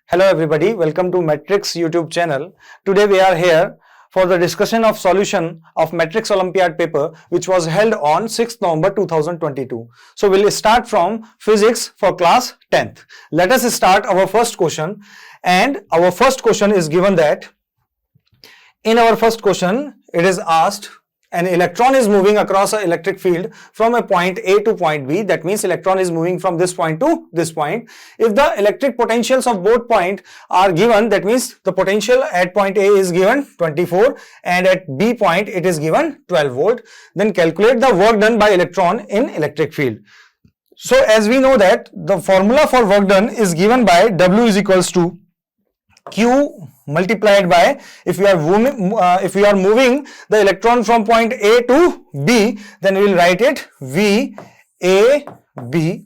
Hello everybody, welcome to Matrix YouTube channel. Today we are here for the discussion of solution of Matrix Olympiad paper which was held on 6th November 2022. So we'll start from physics for class 10th. Let us start our first question, and our first question is given that in our first question it is asked an electron is moving across an electric field from a point A to point B. That means electron is moving from this point to this point. If the electric potentials of both points are given, that means the potential at point A is given 24 and at B point it is given 12 volt. Then calculate the work done by electron in electric field. So as we know that the formula for work done is given by W is equals to Q multiplied by, if we are moving the electron from point A to B, then we will write it V A B.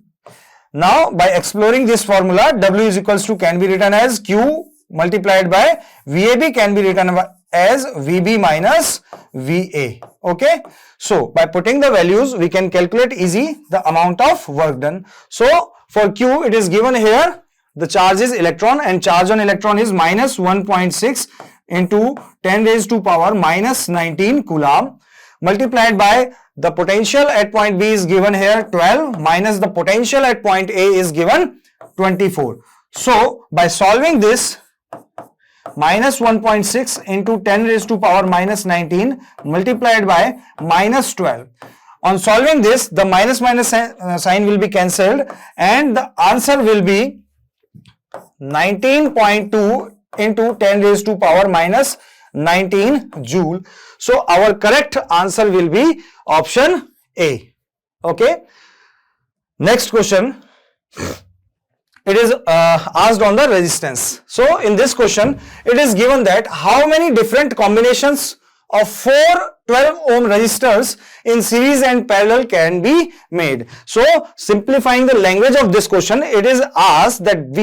Now by exploring this formula, W is equals to can be written as Q multiplied by VAB, can be written as VB minus VA. Okay, so by putting the values we can calculate easy the amount of work done. So for Q it is given here, the charge is electron and charge on electron is minus 1.6 into 10 raised to power minus 19 coulomb, multiplied by the potential at point B is given here 12 minus the potential at point A is given 24. So by solving this, minus 1.6 into 10 raised to power minus 19 multiplied by minus 12. On solving this, the minus sign will be cancelled and the answer will be 19.2 into 10 raised to power minus 19 joule. So our correct answer will be option A. Okay. Next question. It is asked on the resistance. So in this question, it is given that how many different combinations of 4 12 ohm resistors in series and parallel can be made. So simplifying the language of this question, it is asked that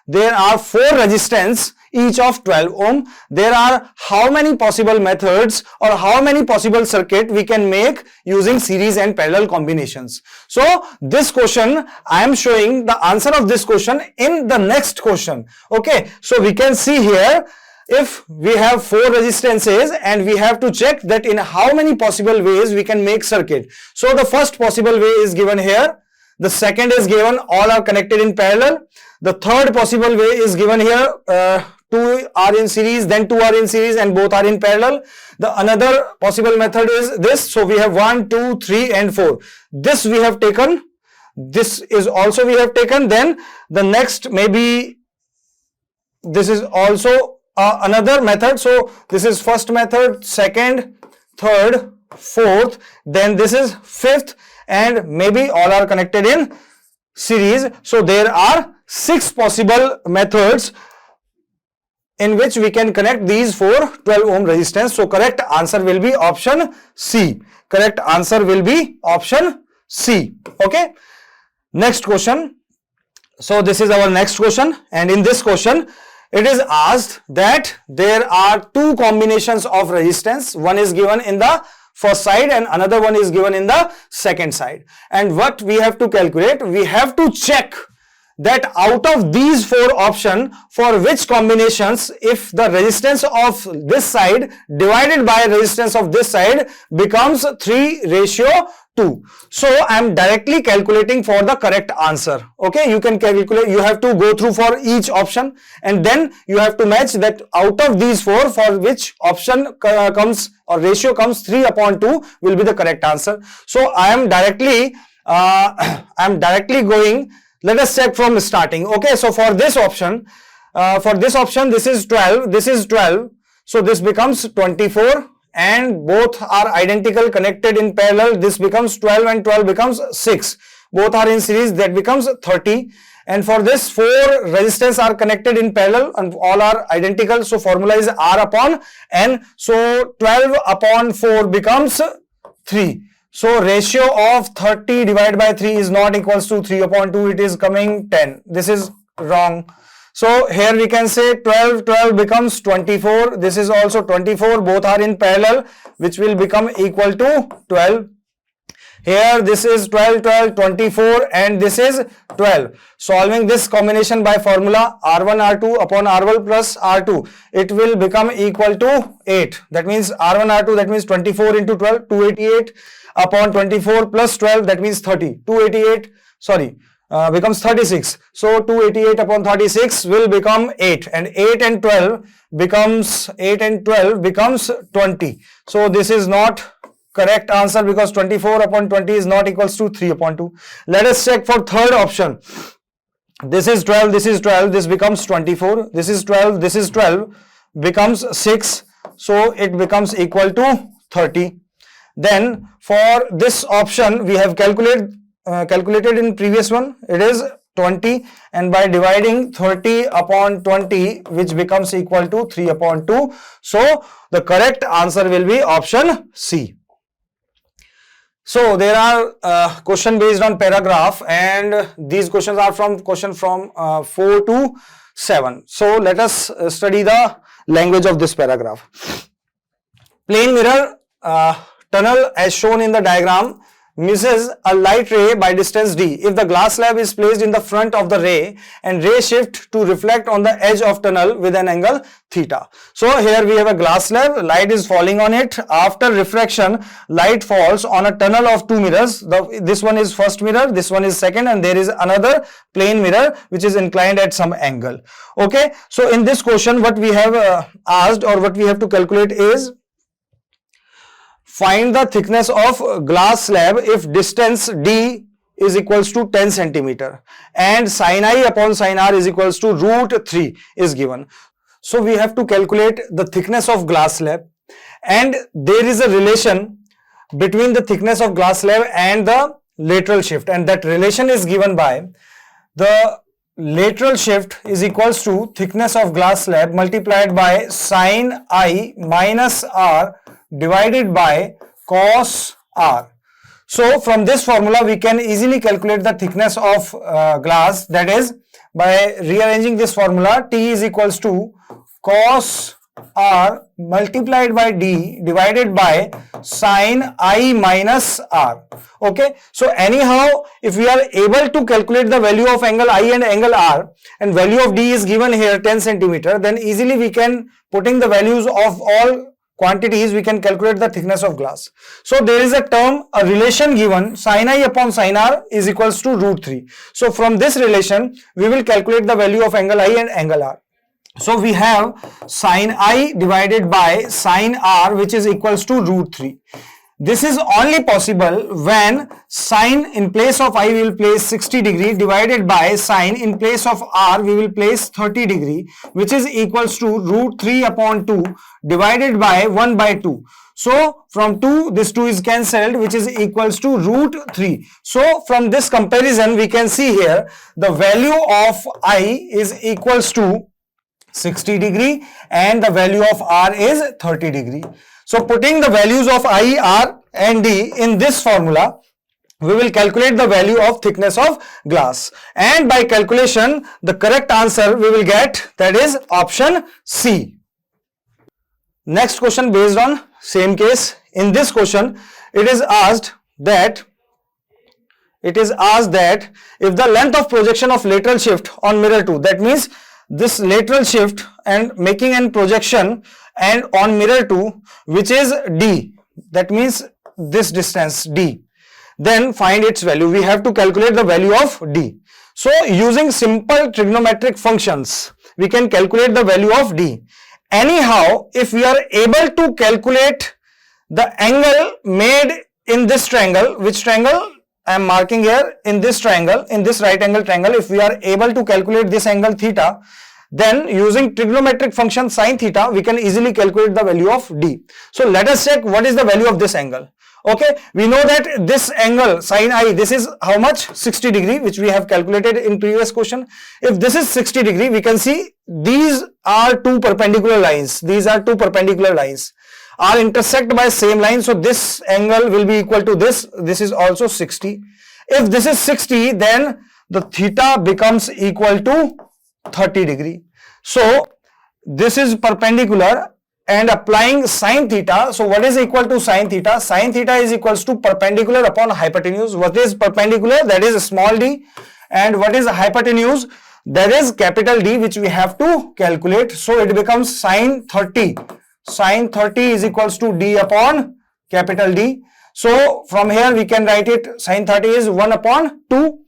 there are 4 resistance each of 12 ohm. There are how many possible methods or how many possible circuit we can make using series and parallel combinations. So this question I am showing the answer of this question in the next question. Okay, so we can see here, if we have 4 resistances and we have to check that in how many possible ways we can make circuit. So the first possible way is given here. The second is given all are connected in parallel. The third possible way is given here, 2 are in series, then 2 are in series and both are in parallel. The another possible method is this. So we have 1, 2, 3 and 4. This we have taken. This is also we have taken. Then the next maybe this is also another method. So this is first method, second, third, fourth, then this is fifth, and maybe all are connected in series. So there are 6 possible methods in which we can connect these 4 12 ohm resistance. So correct answer will be option C. Correct answer will be option C. Okay. Next question. So this is our next question, and in this question it is asked that there are 2 combinations of resistance. One is given in the first side and another one is given in the second side. And what we have to calculate, we have to check that out of these 4 options, for which combinations, if the resistance of this side divided by resistance of this side becomes 3:2. So I am directly calculating for the correct answer. Okay, you can calculate, you have to go through for each option and then you have to match that out of these 4 for which option comes or ratio comes 3/2 will be the correct answer. So I am directly going. Let us check from starting. Okay, so for this option, this is 12, this is 12. So this becomes 24 and both are identical connected in parallel. This becomes 12 and 12 becomes 6. Both are in series, that becomes 30. And for this 4 resistance are connected in parallel and all are identical. So formula is R upon N. So 12/4 becomes 3. So ratio of 30 divided by 3 is not equals to 3/2. It is coming 10. This is wrong. So here we can say 12 becomes 24. This is also 24. Both are in parallel, which will become equal to 12. Here this is 12, 12, 24 and this is 12. Solving this combination by formula R1 R2 upon R1 plus R2, it will become equal to 8. That means R1 R2, that means 24 into 12, 288 upon 24 plus 12, that means 30. 288, sorry, becomes 36. So 288 upon 36 will become 8, and 8 and 12 becomes 20. So this is not correct answer because 24 upon 20 is not equals to 3 upon 2. Let us check for third option. This is 12, this is 12, this becomes 24. This is 12, this is 12, becomes 6. So it becomes equal to 30. Then for this option, we have calculated in previous one, it is 20, and by dividing 30 upon 20, which becomes equal to 3 upon 2. So the correct answer will be option C. So there are question based on paragraph, and these questions are from 4 to 7. So let us study the language of this paragraph. Plane mirror tunnel as shown in the diagram misses a light ray by distance d. If the glass slab is placed in the front of the ray and ray shift to reflect on the edge of tunnel with an angle theta. So here we have a glass slab, light is falling on it. After refraction, light falls on a tunnel of two mirrors. This one is first mirror, this one is second, and there is another plane mirror which is inclined at some angle. Okay, so in this question what we have asked, or what we have to calculate is, find the thickness of glass slab if distance d is equals to 10 centimeter and sin I upon sin r is equals to √3 is given. So we have to calculate the thickness of glass slab, and there is a relation between the thickness of glass slab and the lateral shift, and that relation is given by the lateral shift is equals to thickness of glass slab multiplied by sin I minus r divided by cos r. So from this formula we can easily calculate the thickness of glass, that is by rearranging this formula, T is equals to cos r multiplied by d divided by sin I minus r. Okay, so anyhow if we are able to calculate the value of angle I and angle r, and value of d is given here 10 centimeter, then easily we can, putting the values of all quantities, we can calculate the thickness of glass. So there is a term, a relation given, sin I upon sin r is equals to √3. So from this relation we will calculate the value of angle I and angle r. So we have sin I divided by sin r, which is equals to √3. This is only possible when sin in place of I we will place 60 degree divided by sin in place of r we will place 30 degree, which is equals to √3 upon 2 divided by 1 by 2. So from 2, this 2 is cancelled, which is equals to √3. So from this comparison we can see here the value of I is equals to 60 degree and the value of r is 30 degree. So putting the values of I, R and D in this formula, we will calculate the value of thickness of glass, and by calculation the correct answer we will get, that is option C. Next question based on same case. In this question it is asked that if the length of projection of lateral shift on mirror 2, that means this lateral shift and making an projection and on mirror 2, which is d, that means this distance d, then find its value. We have to calculate the value of d. So using simple trigonometric functions we can calculate the value of d. Anyhow, if we are able to calculate the angle made in this triangle, which triangle I am marking here, in this triangle, in this right angle triangle, if we are able to calculate this angle theta, then using trigonometric function sin theta we can easily calculate the value of d. So let us check what is the value of this angle. Okay, we know that this angle sin I, this is how much, 60 degree, which we have calculated in previous question. If this is 60 degree, we can see these are two perpendicular lines, are intersect by same line, so this angle will be equal to this is also 60. If this is 60, then the theta becomes equal to 30 degree. So this is perpendicular and applying sine theta. So what is equal to sine theta? Sine theta is equals to perpendicular upon hypotenuse. What is perpendicular? That is small d. And what is hypotenuse? That is capital D, which we have to calculate. So it becomes sine 30. Sine 30 is equals to d upon capital D. So from here we can write it, sine 30 is 1 upon 2,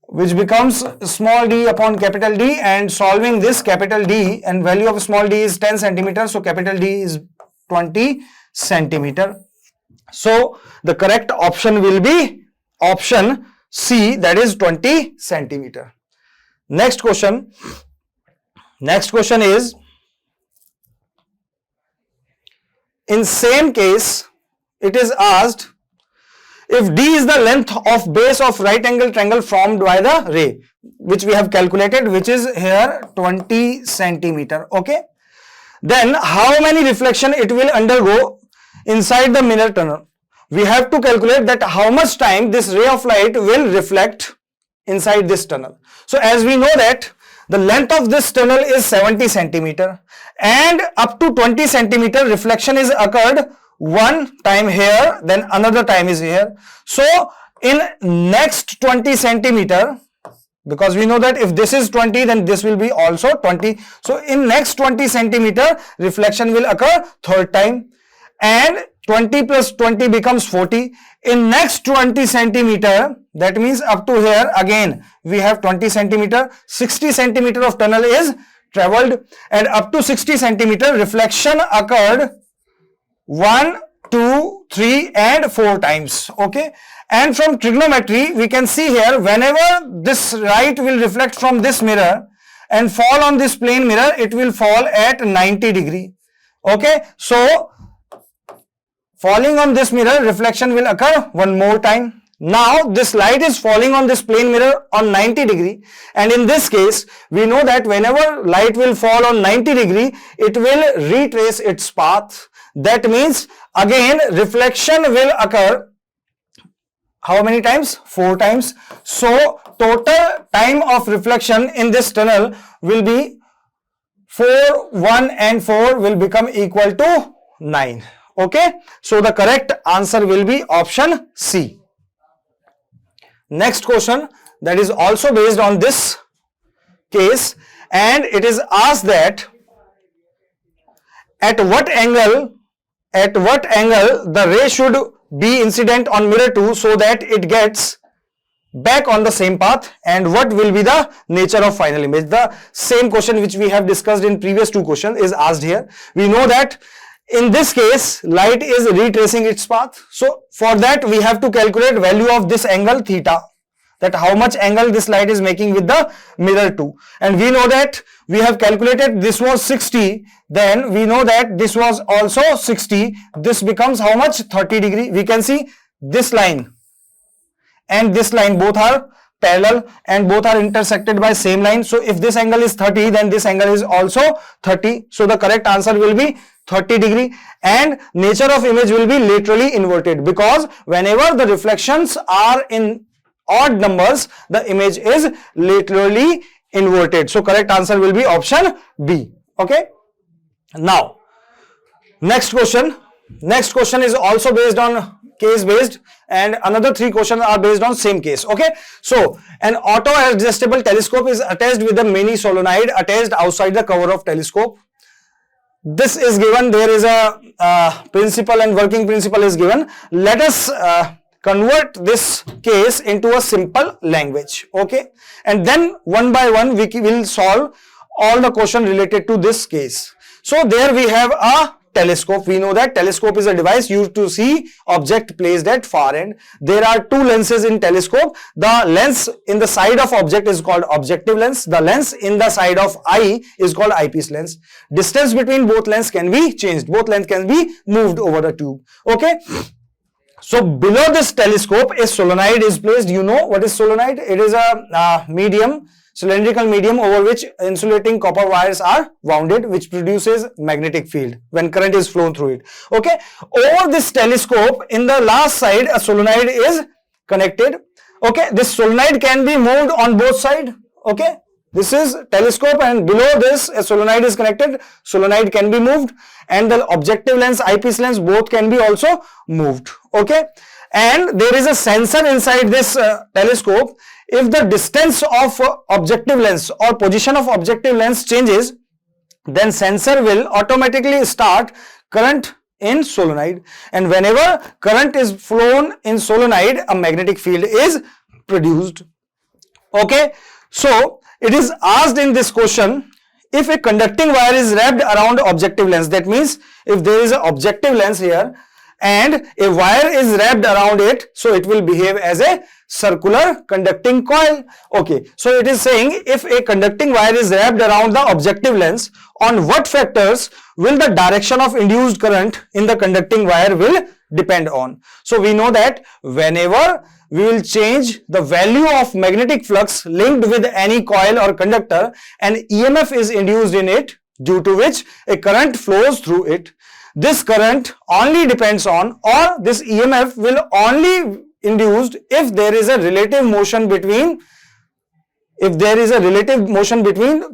which becomes small d upon capital D, and solving this capital D, and value of small d is 10 centimeter, so capital D is 20 centimeter. So the correct option will be option C, that is 20 centimeter. Next question. Next question is, in same case, it is asked, if D is the length of base of right angle triangle formed by the ray, which we have calculated, which is here 20 centimeter, okay, then how many reflection it will undergo inside the mirror tunnel? We have to calculate that how much time this ray of light will reflect inside this tunnel. So as we know that the length of this tunnel is 70 centimeter and up to 20 centimeter reflection is occurred one time here, then another time is here. So in next 20 centimeter, because we know that if this is 20, then this will be also 20. So in next 20 centimeter, reflection will occur third time, and 20 plus 20 becomes 40. In next 20 centimeter, that means up to here, again we have 20 centimeter, 60 centimeter of tunnel is traveled, and up to 60 centimeter reflection occurred 1, 2, 3 and 4 times, okay. And from trigonometry we can see here, whenever this light will reflect from this mirror and fall on this plane mirror, it will fall at 90 degree, okay. So falling on this mirror, reflection will occur one more time. Now this light is falling on this plane mirror on 90 degree, and in this case we know that whenever light will fall on 90 degree, it will retrace its path. That means again reflection will occur how many times? 4 times. So total time of reflection in this tunnel will be 4, 1 and 4 will become equal to 9. Okay. So the correct answer will be option C. Next question, that is also based on this case, and it is asked that at what angle the ray should be incident on mirror 2 so that it gets back on the same path, and what will be the nature of final image. The same question which we have discussed in previous 2 questions is asked here. We know that in this case light is retracing its path, so for that we have to calculate value of this angle theta, that how much angle this light is making with the mirror 2, and we know that we have calculated this was 60, then we know that this was also 60, this becomes how much? 30 degree. We can see this line and this line both are parallel and both are intersected by same line. So if this angle is 30, then this angle is also 30. So the correct answer will be 30 degree, and nature of image will be laterally inverted, because whenever the reflections are in odd numbers, the image is laterally inverted. So correct answer will be option B. Okay. Now next question is also based on case based, and another 3 questions are based on same case. Okay. So an auto adjustable telescope is attached with a mini solenoid attached outside the cover of telescope. This is given, there is a principle and working principle is given. Let us convert this case into a simple language, okay, and then one by one we will solve all the question related to this case. So there we have a telescope. We know that telescope is a device used to see object placed at far end. There are 2 lenses in telescope. The lens in the side of object is called objective lens. The lens in the side of eye is called eyepiece lens. Distance between both lenses can be changed. Both lengths can be moved over the tube. Okay. So below this telescope a solenoid is placed. You know what is solenoid? It is a medium, cylindrical medium over which insulating copper wires are wounded, which produces magnetic field when current is flown through it. Okay. Over this telescope in the last side a solenoid is connected. Okay. This solenoid can be moved on both sides. Okay. This is telescope, and below this a solenoid is connected. Solenoid can be moved, and the objective lens, eyepiece lens, both can be also moved. Okay, and there is a sensor inside this telescope. If the distance of objective lens or position of objective lens changes, then sensor will automatically start current in solenoid, and whenever current is flown in solenoid, a magnetic field is produced. Okay, so it is asked in this question, if a conducting wire is wrapped around objective lens, that means if there is an objective lens here and a wire is wrapped around it, so it will behave as a circular conducting coil. Okay, so it is saying if a conducting wire is wrapped around the objective lens, on what factors will the direction of induced current in the conducting wire will depend on. So we know that whenever we will change the value of magnetic flux linked with any coil or conductor, an EMF is induced in it, due to which a current flows through it. This current only depends on, or this EMF will only induced if there is a relative motion between,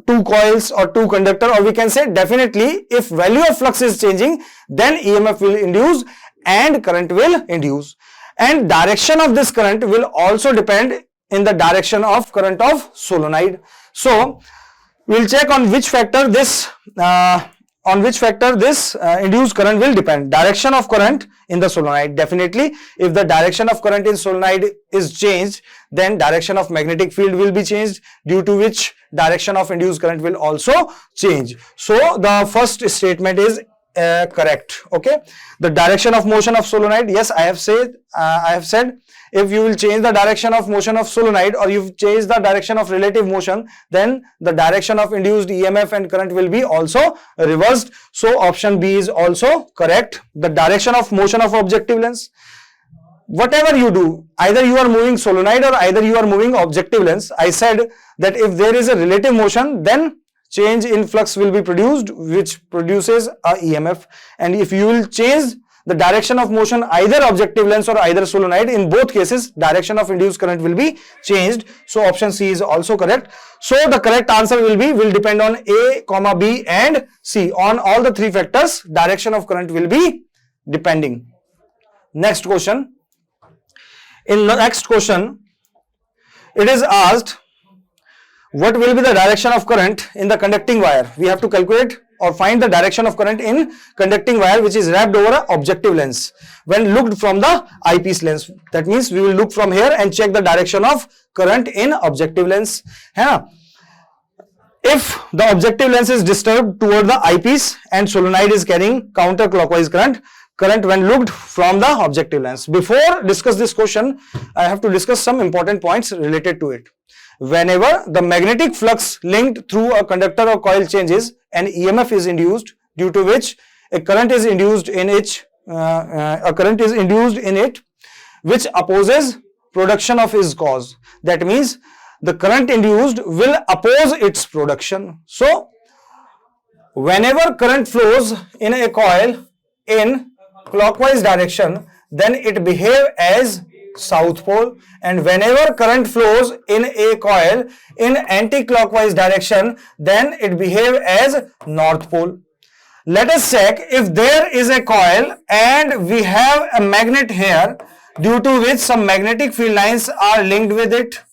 two coils or two conductor, or we can say definitely if value of flux is changing, then EMF will induce and current will induce. And direction of this current will also depend in the direction of current of solenoid. So we'll check on which factor this induced current will depend. Direction of current in the solenoid, definitely if the direction of current in solenoid is changed, then direction of magnetic field will be changed, due to which direction of induced current will also change. So the first statement is correct. Okay, the direction of motion of solenoid, yes, I have said if you will change the direction of motion of solenoid, or you change the direction of relative motion, then the direction of induced EMF and current will be also reversed. So option B is also correct. The direction of motion of objective lens, whatever you do, either you are moving solenoid or either you are moving objective lens, I said that if there is a relative motion, then change in flux will be produced, which produces a EMF. And if you will change the direction of motion either objective lens or either solenoid, in both cases direction of induced current will be changed. So option C is also correct. So the correct answer will depend on A, B and C. On all the three factors, direction of current will be depending. Next question. In the next question, it is asked, what will be the direction of current in the conducting wire? We have to calculate or find the direction of current in conducting wire which is wrapped over an objective lens when looked from the eyepiece lens. That means we will look from here and check the direction of current in objective lens. If the objective lens is disturbed toward the eyepiece and solenoid is carrying counterclockwise current when looked from the objective lens. Before discuss this question, I have to discuss some important points related to it. Whenever the magnetic flux linked through a conductor or coil changes, an EMF is induced, due to which a current is induced in it, which opposes production of its cause. That means the current induced will oppose its production. So whenever current flows in a coil in clockwise direction, then it behave as south pole, and whenever current flows in a coil in anti-clockwise direction, then it behave as north pole. Let us check if there is a coil and we have a magnet here, due to which some magnetic field lines are linked with it.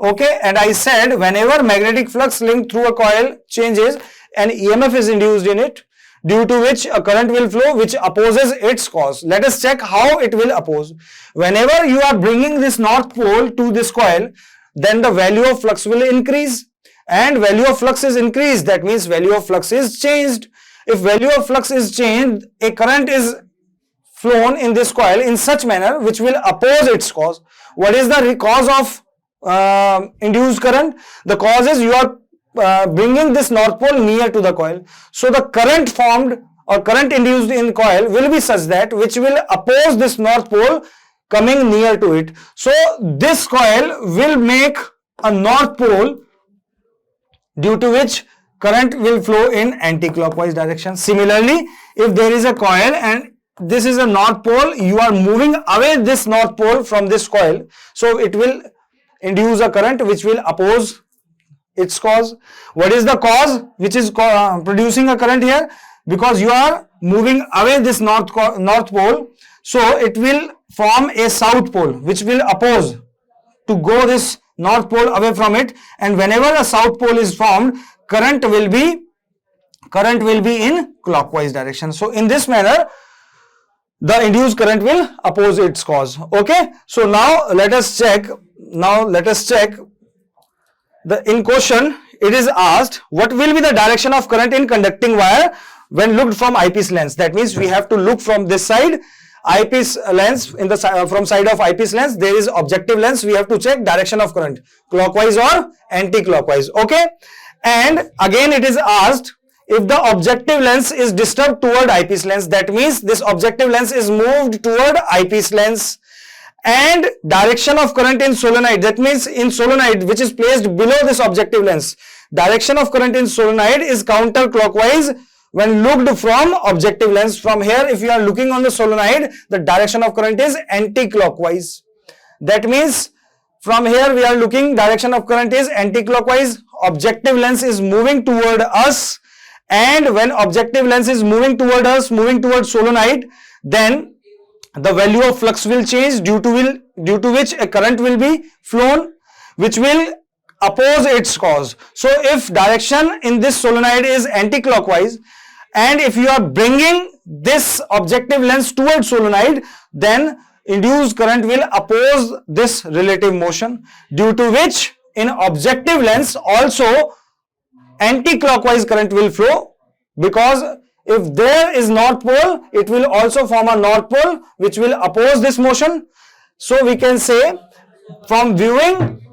Okay, and I said whenever magnetic flux linked through a coil changes, an EMF is induced in it, due to which a current will flow which opposes its cause. Let us check how it will oppose. Whenever you are bringing this north pole to this coil, then the value of flux will increase, and value of flux is increased, that means value of flux is changed. If value of flux is changed, a current is flown in this coil in such manner which will oppose its cause. What is the cause of induced current? The cause is you are bringing this north pole near to the coil. So the current formed or current induced in coil will be such that which will oppose this north pole coming near to it. So this coil will make a north pole, due to which current will flow in anti-clockwise direction. Similarly, if there is a coil and this is a north pole, you are moving away this north pole from this coil, so it will induce a current which will oppose its cause. What is the cause which is producing a current here? Because you are moving away this north pole, so it will form a south pole which will oppose to go this north pole away from it, and whenever a south pole is formed, current will be in clockwise direction. So in this manner, the induced current will oppose its cause. Okay, so now let us check. In question it is asked, what will be the direction of current in conducting wire when looked from eyepiece lens? That means we have to look from this side, eyepiece lens, from side of eyepiece lens there is objective lens. We have to check direction of current, clockwise or anti-clockwise. Okay, and again it is asked, if the objective lens is disturbed toward eyepiece lens, that means this objective lens is moved toward eyepiece lens, and direction of current in solenoid, that means in solenoid which is placed below this objective lens, direction of current in solenoid is counterclockwise when looked from objective lens. From here, if you are looking on the solenoid, the direction of current is anti-clockwise. That means from here we are looking, direction of current is anti-clockwise, objective lens is moving toward us, and when objective lens is moving toward us, moving towards solenoid, then the value of flux will change, due to which a current will be flown which will oppose its cause. So if direction in this solenoid is anti-clockwise, and if you are bringing this objective lens towards solenoid, then induced current will oppose this relative motion, due to which in objective lens also anti-clockwise current will flow, because if there is north pole, it will also form a north pole which will oppose this motion. So we can say, from viewing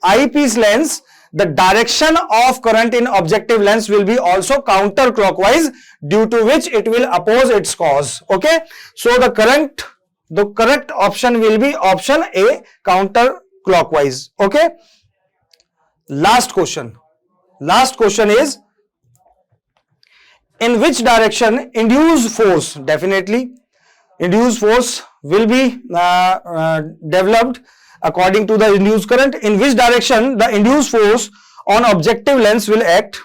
eyepiece lens, the direction of current in objective lens will be also counterclockwise, due to which it will oppose its cause. Okay, so the correct option will be option A, counterclockwise. Okay, last question is, in which direction induced force? Definitely induced force will be developed according to the induced current. In which direction the induced force on objective lens will act?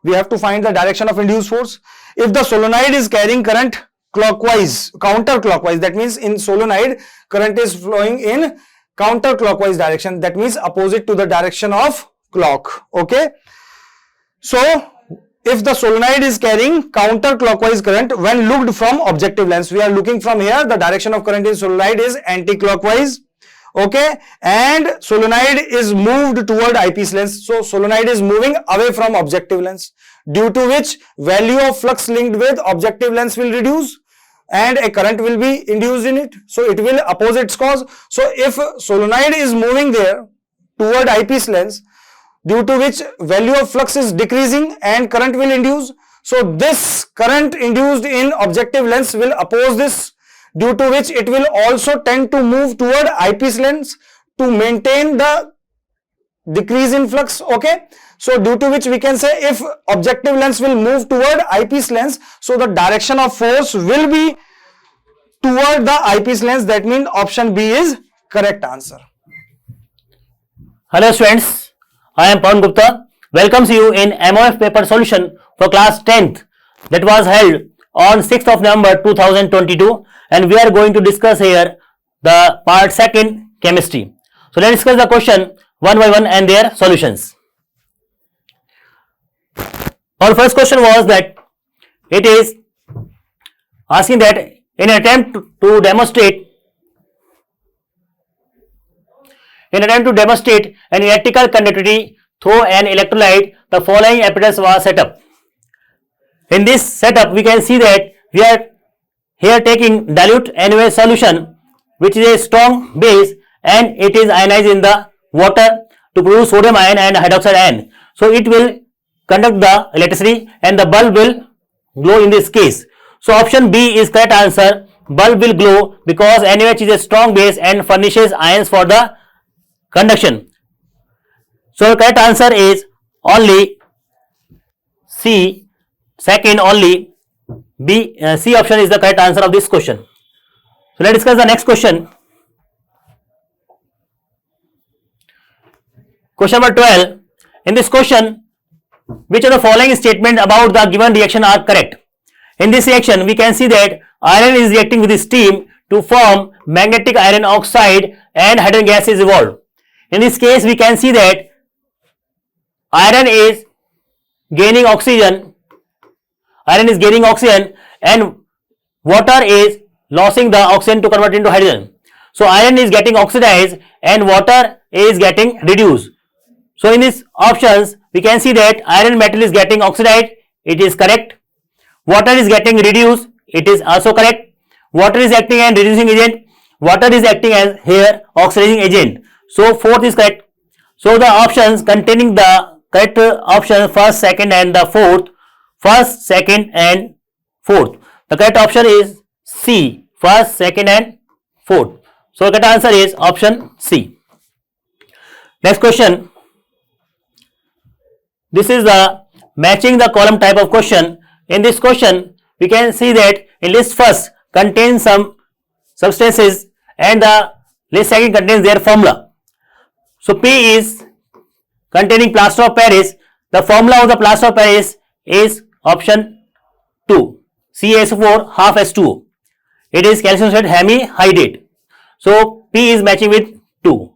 We have to find the direction of induced force. If the solenoid is carrying current counterclockwise, that means in solenoid current is flowing in counterclockwise direction, that means opposite to the direction of clock. Okay, so if the solenoid is carrying counterclockwise current when looked from objective lens, we are looking from here, the direction of current in solenoid is anti-clockwise. Okay, and solenoid is moved toward eyepiece lens, so solenoid is moving away from objective lens, due to which value of flux linked with objective lens will reduce and a current will be induced in it, so it will oppose its cause. So if solenoid is moving there toward eyepiece lens, due to which value of flux is decreasing and current will induce, so this current induced in objective lens will oppose this, due to which it will also tend to move toward eyepiece lens to maintain the decrease in flux. Okay, so due to which we can say, if objective lens will move toward eyepiece lens, so the direction of force will be toward the eyepiece lens. That means option B is correct answer. Hello students, I am Pawan Gupta, welcomes you in MOF paper solution for class 10th that was held on 6th of November 2022, and we are going to discuss here the part 2nd, chemistry. So let's discuss the question one by one and their solutions. Our first question was that it is asking that in an attempt to demonstrate an electrical conductivity through an electrolyte, the following apparatus was set up. In this setup, we can see that we are here taking dilute NaOH solution, which is a strong base, and it is ionized in the water to produce sodium ion and hydroxide ion. So it will conduct the electricity and the bulb will glow in this case. So option B is correct answer. Bulb will glow because NaOH is a strong base and furnishes ions for the conduction. So correct answer is only C, second only B, C option is the correct answer of this question. So let's discuss the next question. Question number 12. in this question, which of the following statement about the given reaction are correct? In this reaction, we can see that iron is reacting with steam to form magnetic iron oxide and hydrogen gas is evolved. In this case, we can see that iron is gaining oxygen and water is losing the oxygen to convert into hydrogen. So iron is getting oxidized and water is getting reduced. So in these options, we can see that iron metal is getting oxidized, it is correct. Water is getting reduced, it is also correct. Water is acting as reducing agent, water is acting as here oxidizing agent. So fourth is correct. So the options containing the correct option first, second and the fourth, first, second and fourth. The correct option is C, first, second and fourth. So the correct answer is option C. Next question. This is the matching the column type of question. In this question, we can see that in list first contains some substances and the list second contains their formula. So P is containing plaster of Paris. The formula of the plaster of Paris is option 2, CaSO4 half H2O. It is calcium sulfate hemihydrate. So P is matching with 2.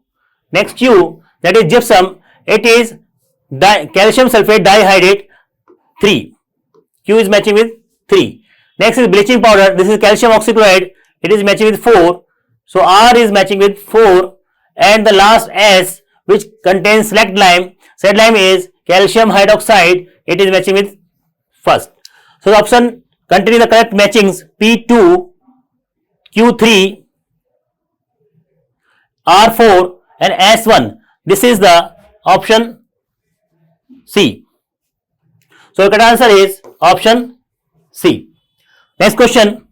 Next Q, that is gypsum, it is calcium sulfate dihydrate 3. Q is matching with 3. Next is bleaching powder, this is calcium oxychloride, it is matching with 4. So R is matching with 4 and the last S which contains select lime is calcium hydroxide, it is matching with first. So the option containing the correct matchings P2, Q3, R4 and S1, this is the option C. So the correct answer is option C. Next question.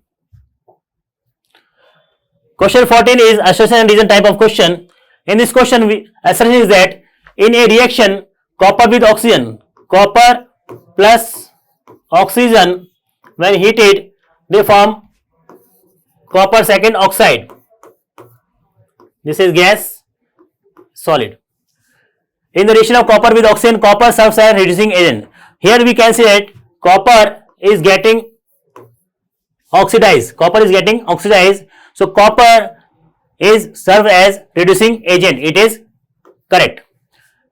Question 14 is assertion and reason type of question. In this question, assertion is that in a reaction copper with oxygen, copper plus oxygen when heated they form copper second oxide. This is gas solid. In the reaction of copper with oxygen, copper serves as reducing agent. Here we can see that copper is getting oxidized. So copper is served as reducing agent. It is correct.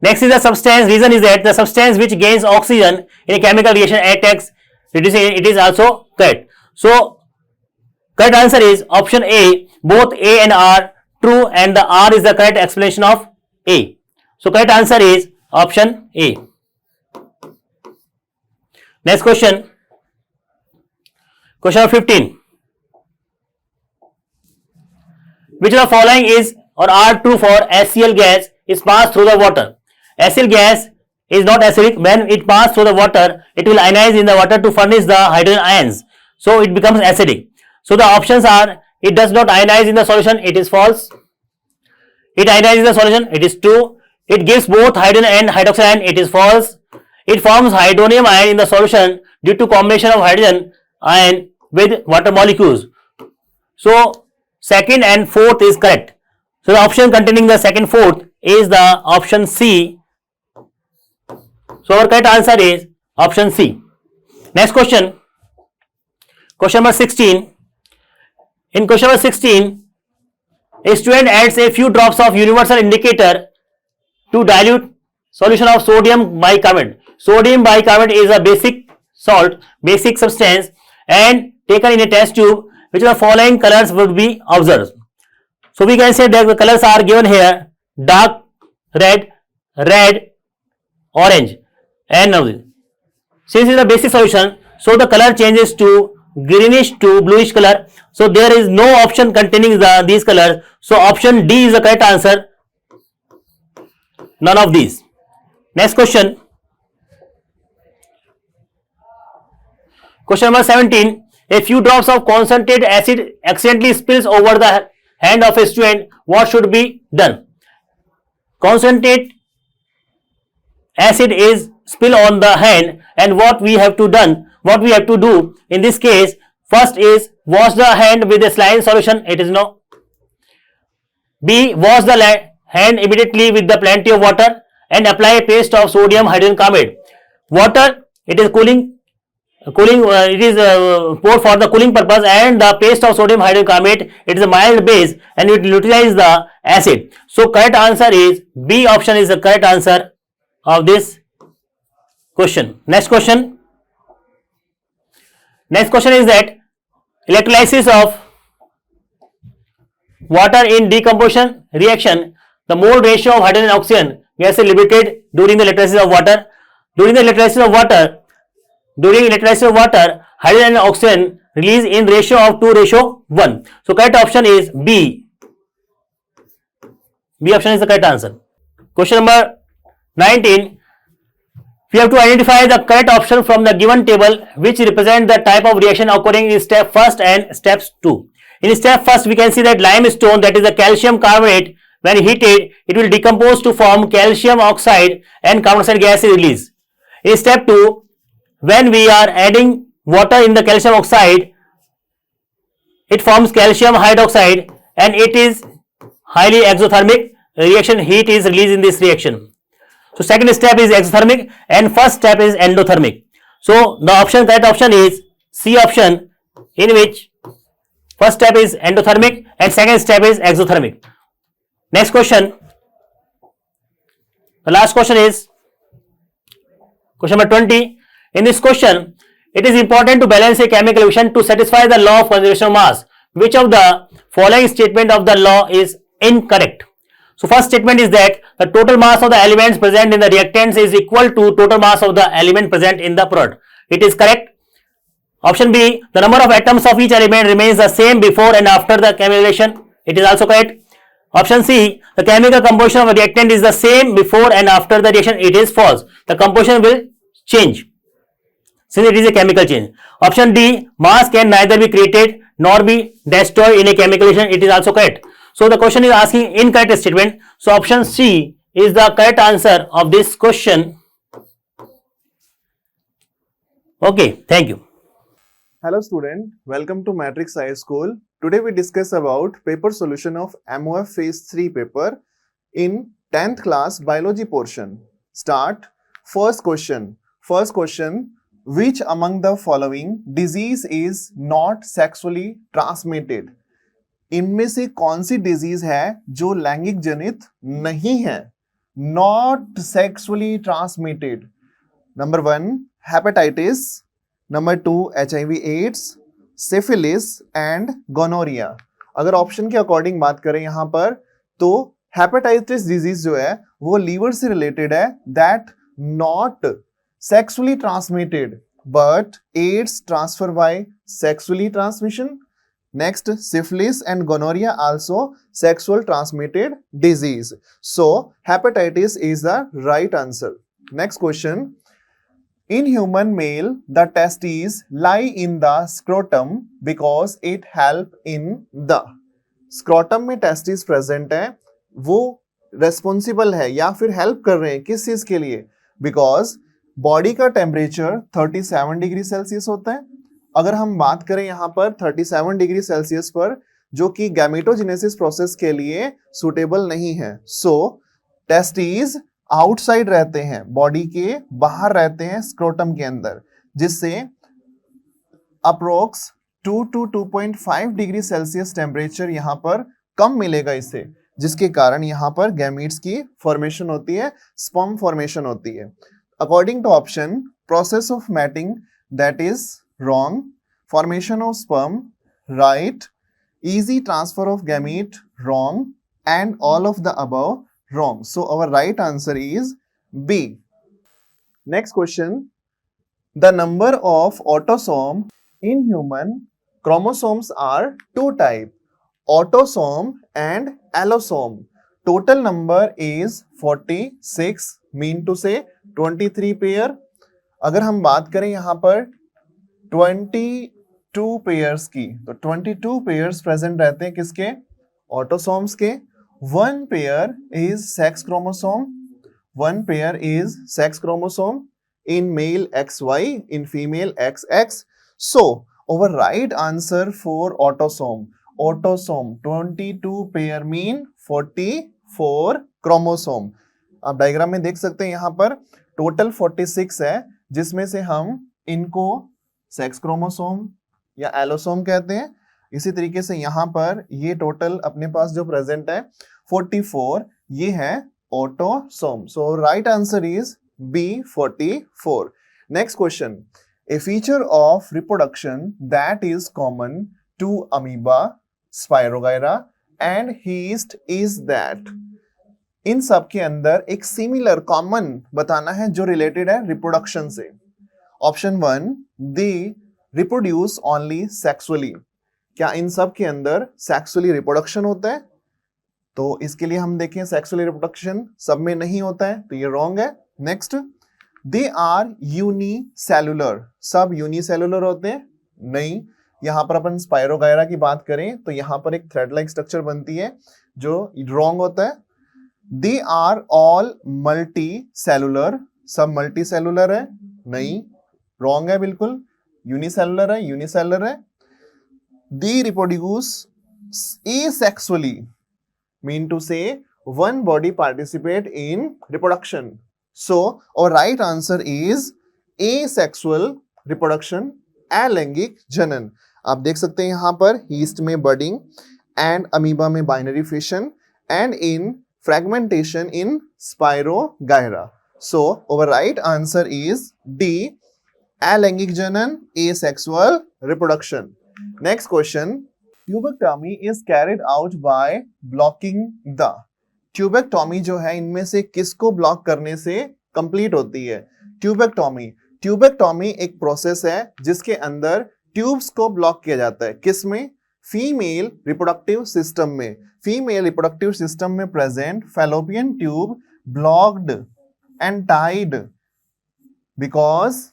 Next is the substance. Reason is that the substance which gains oxygen in a chemical reaction acts as reducing agent. It is also correct. So correct answer is option A. Both A and R true and the R is the correct explanation of A. So correct answer is option A. Next question. Question 15. Which of the following is or are true for HCl gas is passed through the water? HCl gas is not acidic. When it passes through the water, it will ionize in the water to furnish the hydrogen ions. So it becomes acidic. So the options are: it does not ionize in the solution, it is false. It ionizes in the solution, it is true. It gives both hydrogen and hydroxide ion, it is false. It forms hydronium ion in the solution due to combination of hydrogen ion with water molecules. So second and fourth is correct. So the option containing the second, fourth is the option C. So our correct answer is option C. Next question. Question number 16. In question number 16, a student adds a few drops of universal indicator to dilute solution of sodium bicarbonate. Sodium bicarbonate is a basic salt, basic substance, and taken in a test tube. Which of the following colors would be observed? So we can say that the colors are given here: dark red, red, orange, and now since it is a basic solution, so the color changes to greenish to bluish color. So there is no option containing these colors. So option D is the correct answer. None of these. Next question. Question number 17. A few drops of concentrated acid accidentally spills over the hand of a student. What should be done? Concentrated acid is spill on the hand, and what we have to do in this case, first is wash the hand with a saline solution. It is no. B. Wash the hand immediately with the plenty of water, and apply a paste of sodium hydrogen carbonate. Water, it is it is poured for the cooling purpose, and the paste of sodium hydrogen carbonate, it is a mild base and it utilizes the acid. So correct answer is B option is the correct answer of this question. Next question is that electrolysis of water in decomposition reaction, the mole ratio of hydrogen and oxygen gas is liberated during the electrolysis of water. During electrolysis of water, hydrogen and oxygen release in ratio of 2:1. So correct option is B. B option is the correct answer. Question number 19. We have to identify the correct option from the given table which represent the type of reaction occurring in step first and steps 2. In step first, we can see that limestone, that is the calcium carbonate, when heated, it will decompose to form calcium oxide and carbon dioxide gas is released. In step 2, when we are adding water in the calcium oxide, it forms calcium hydroxide and it is highly exothermic reaction. Heat is released in this reaction. So second step is exothermic and first step is endothermic. So the correct option is C option, in which first step is endothermic and second step is exothermic. Next question. The last question is question number 20. In this question, it is important to balance a chemical equation to satisfy the law of conservation of mass. Which of the following statement of the law is incorrect? So first statement is that the total mass of the elements present in the reactants is equal to total mass of the element present in the product. It is correct. Option B, the number of atoms of each element remains the same before and after the chemical reaction. It is also correct. Option C, the chemical composition of a reactant is the same before and after the reaction. It is false. The composition will change since it is a chemical change. Option D, mass can neither be created nor be destroyed in a chemical reaction. It is also correct. So the question is asking incorrect statement. So option C is the correct answer of this question. Okay, thank you. Hello student, welcome to Matrix High School. Today we discuss about paper solution of MOF Phase 3 paper in 10th class biology portion. Start. First question, which among the following disease is not sexually transmitted? इनमें से कौन सी disease है जो लैंगिक जनित नहीं है? Not sexually transmitted. Number 1, hepatitis. Number 2, HIV/AIDS, syphilis and gonorrhea. अगर ऑप्शन के अकॉर्डिंग बात करें यहाँ पर तो हेपेटाइटिस डिजीज जो है वो लीवर से रिलेटेड है, that not sexually transmitted but AIDS transfer by sexually transmission. Next, syphilis and gonorrhea also sexual transmitted disease. So hepatitis is the right answer. Next question. In human male, the testes lie in the scrotum because it help in the. Scrotum में testes present है, वो responsible है या फिर help कर रहे हैं किस चीज के लिए? Because body का temperature 37 डिग्री सेल्सियस होता है. अगर हम बात करें यहाँ पर 37 डिग्री सेल्सियस पर, जो कि गैमेटोजेनेसिस प्रोसेस के लिए सुटेबल नहीं है. सो टेस्टिस आउटसाइड रहते हैं, बॉडी के बाहर रहते हैं स्क्रोटम के अंदर, जिससे approx 2 to 2.5 degree Celsius temperature यहाँ पर कम मिलेगा इससे, जिसके कारण यहाँ पर गैमीट्स की फॉर्मेशन होती है, स्पर्म फॉर्मेशन होती है. According to option, process of mating that is wrong, formation of sperm right, easy transfer of gamete wrong, and all of the above wrong. So our right answer is B. Next question. The number of autosome in human chromosomes are two types, autosome and allosome. Total number is 46, mean to say 23 pair. अगर हम बात करें यहाँ पर 22 pairs की, तो 22 pairs present रहते हैं किसके? ऑटोसोम्स के. 1 pair is sex chromosome, 1 pair is sex chromosome in male XY, in female XX. So our right answer for autosome 22 pair mean 44 chromosome. आप डायग्राम में देख सकते हैं यहाँ पर टोटल 46 है, जिसमें से हम इनको सेक्स क्रोमोसोम या एलोसोम कहते हैं। इसी तरीके से यहाँ पर ये टोटल अपने पास जो प्रेजेंट है 44, ये है autosome. So right answer is B 44। Next question, a feature of reproduction that is common to amoeba, spirogyra and yeast is that। इन सब के अंदर एक सिमिलर कॉमन बताना है जो रिलेटेड है रिप्रोडक्शन से। Option 1, they reproduce only sexually. क्या इन सब के अंदर सेक्सुअली रिप्रोडक्शन होता है? तो इसके लिए हम देखें सेक्सुअली रिप्रोडक्शन सब में नहीं होता है, तो ये रॉन्ग है। Next, they are unicellular. सब यूनिसेलुलर होते हैं? नहीं। यहां पर अपन स्पायरोगायरा की बात करें तो यहां पर एक थ्रेड लाइक स्ट्रक्चर बनती है जो रॉन्ग होता है। They are all multicellular. सब मल्टी सेलुलर है? नहीं, रॉन्ग है बिल्कुल। यूनिसेलुलर है, यूनिसेलुलर है। They reproduce asexually, mean to say one body participate in reproduction. So our right answer is asexual reproduction, अलैंगिक जनन। आप देख सकते हैं यहाँ पर yeast में budding and amoeba में binary fission and in fragmentation in spirogyra. So our right answer is D, अलैंगिक जनन, asexual reproduction. Next question, tubectomy is carried out by blocking the। Tubectomy जो है इनमें से किसको ब्लॉक करने से कंप्लीट होती है? ट्यूबेक्टॉमी। ट्यूबेक्टॉमी एक प्रोसेस है जिसके अंदर ट्यूब्स को ब्लॉक किया जाता है। किसमें? फीमेल रिप्रोडक्टिव सिस्टम में। फीमेल रिप्रोडक्टिव सिस्टम में present fallopian tube blocked and tied because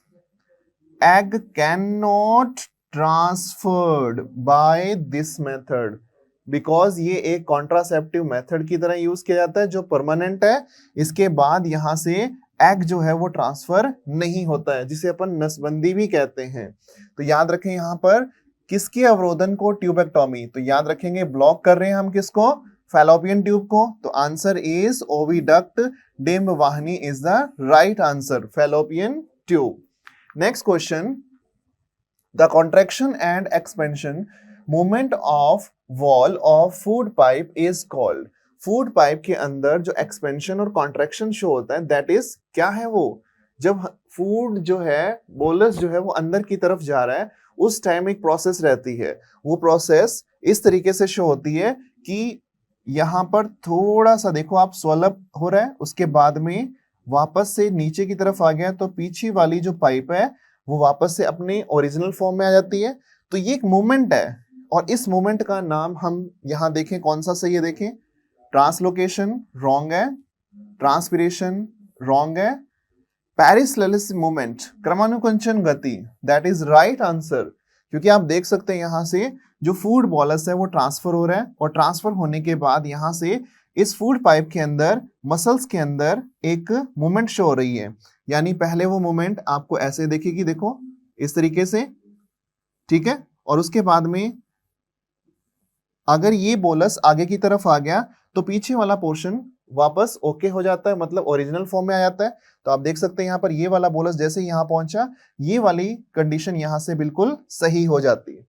egg can not transferred by this method. Because ये एक कॉन्ट्रासेप्टिव मेथड की तरह यूज किया जाता है जो परमानेंट है। इसके बाद यहां से एग जो है वो ट्रांसफर नहीं होता है, जिसे अपन नसबंदी भी कहते हैं। तो याद रखें यहाँ पर किसके अवरोधन को? ट्यूबेक्टॉमी। तो याद रखेंगे ब्लॉक कर रहे हैं हम किसको? फैलोपियन ट्यूब को। तो आंसर इज ओविडक्ट डिम्ब वाहिनी is the right answer, fallopian tube. Next question, the contraction and expansion movement of wall of food pipe is called. Food pipe के अंदर जो एक्सपेंशन और कॉन्ट्रैक्शन शो होता है दैट इज क्या है वो? जब फूड जो है, बोलस जो है वो अंदर की तरफ जा रहा है, उस टाइम एक प्रोसेस रहती है। वो प्रोसेस इस तरीके से शो होती है कि यहां पर थोड़ा सा देखो आप स्वैलअप हो रहा है, उसके बाद में वापस से नीचे की तरफ आ गया, तो पीछे वाली जो पाइप है वो वापस से अपने ओरिजिनल फॉर्म में आ जाती है। तो ये एक मूवमेंट है और इस मूवमेंट का नाम हम यहां देखें कौन सा सही है? देखें, ट्रांसलोकेशन रॉन्ग है, ट्रांसपिरेशन रॉन्ग है, पैरिसलेलिस मूवमेंट क्रमानुकुंचन गति दैट इज राइट आंसर। क्योंकि आप देख सकते हैं यहां से जो फूड बॉलस है वो ट्रांसफर हो रहा है और ट्रांसफर होने के बाद यहां से इस फूड पाइप के अंदर मसल्स के अंदर एक मूवमेंट शो हो रही है। यानी पहले वो मूवमेंट आपको ऐसे दिखेगी, देखो इस तरीके से, ठीक है। और उसके बाद में अगर ये बोलस आगे की तरफ आ गया तो पीछे वाला पोर्शन वापस ओके हो जाता है, मतलब ओरिजिनल फॉर्म में आ जाता है। तो आप देख सकते हैं यहाँ पर ये वाला बोलस जैसे यहां पहुंचा, ये वाली कंडीशन यहां से बिल्कुल सही हो जाती है।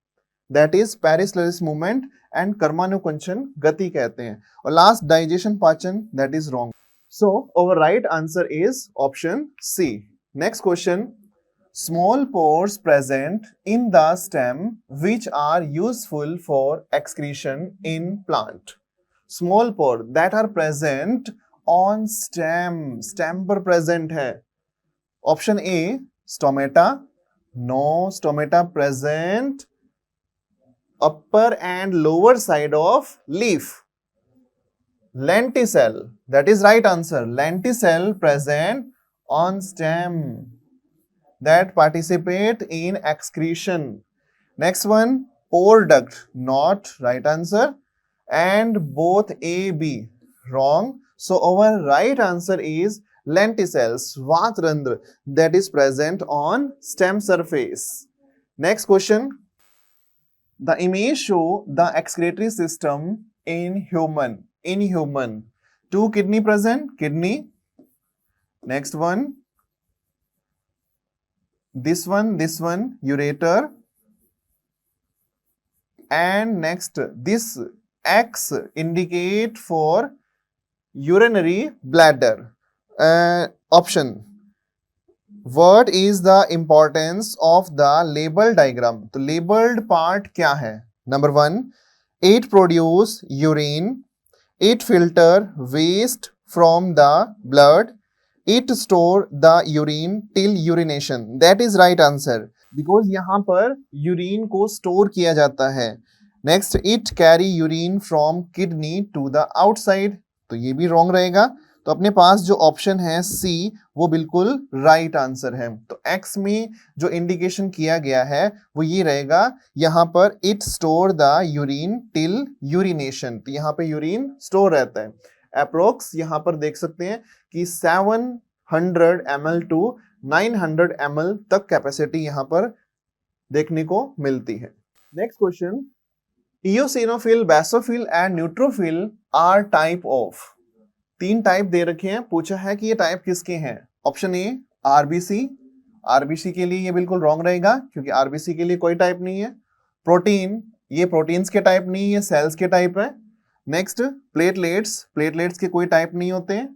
That is peristalsis movement and कर्मानुकुंचन गति कहते हैं। और लास्ट डाइजेशन पाचन, that is wrong. So our right answer is option C. Next question, small pores present in the stem which are useful for excretion in plant। small pore that are present on stem, stem पर present है। Option A stomata, no stomata present upper and lower side of leaf। lenticell, that is right answer, lenticell present on stem that participate in excretion। Next one, pore duct, not right answer, and both A, B wrong. So our right answer is lenticels, Svatrandra, that is present on stem surface। Next question, the image show the excretory system in human। In human, 2 kidney present, kidney, Next one, this one, ureter. And next, this X indicate for urinary bladder. Option. What is the importance of the label diagram? तो labeled part क्या है? Number 1, it produce urine, it filter waste from the blood, it store the urine till urination. That is right answer. Because यहाँ पर urine को store किया जाता है. Next, it carry urine from kidney to the outside. तो ये भी wrong रहेगा. तो अपने पास जो ऑप्शन है सी, वो बिल्कुल राइट आंसर है. तो एक्स में जो इंडिकेशन किया गया है वो ये रहेगा. यहाँ पर it store the urine till urination. तो यहाँ पे यूरिन स्टोर रहता है. अप्रोक्स यहाँ पर देख सकते हैं कि 700 ml टू 900 ml तक कैपेसिटी यहाँ पर देखने को मिलती है. Next question, eosinophil, basophil and neutrophil are type of. 3 type दे रखे हैं. पूछा है कि ये टाइप किसके हैं. Option A RBC. आरबीसी के लिए ये बिल्कुल रॉन्ग रहेगा क्योंकि आरबीसी के लिए कोई टाइप नहीं है. प्रोटीन, ये प्रोटीन्स के टाइप नहीं है, सेल्स के टाइप है. नेक्स्ट, प्लेटलेट्स, प्लेटलेट्स के कोई टाइप नहीं होते हैं.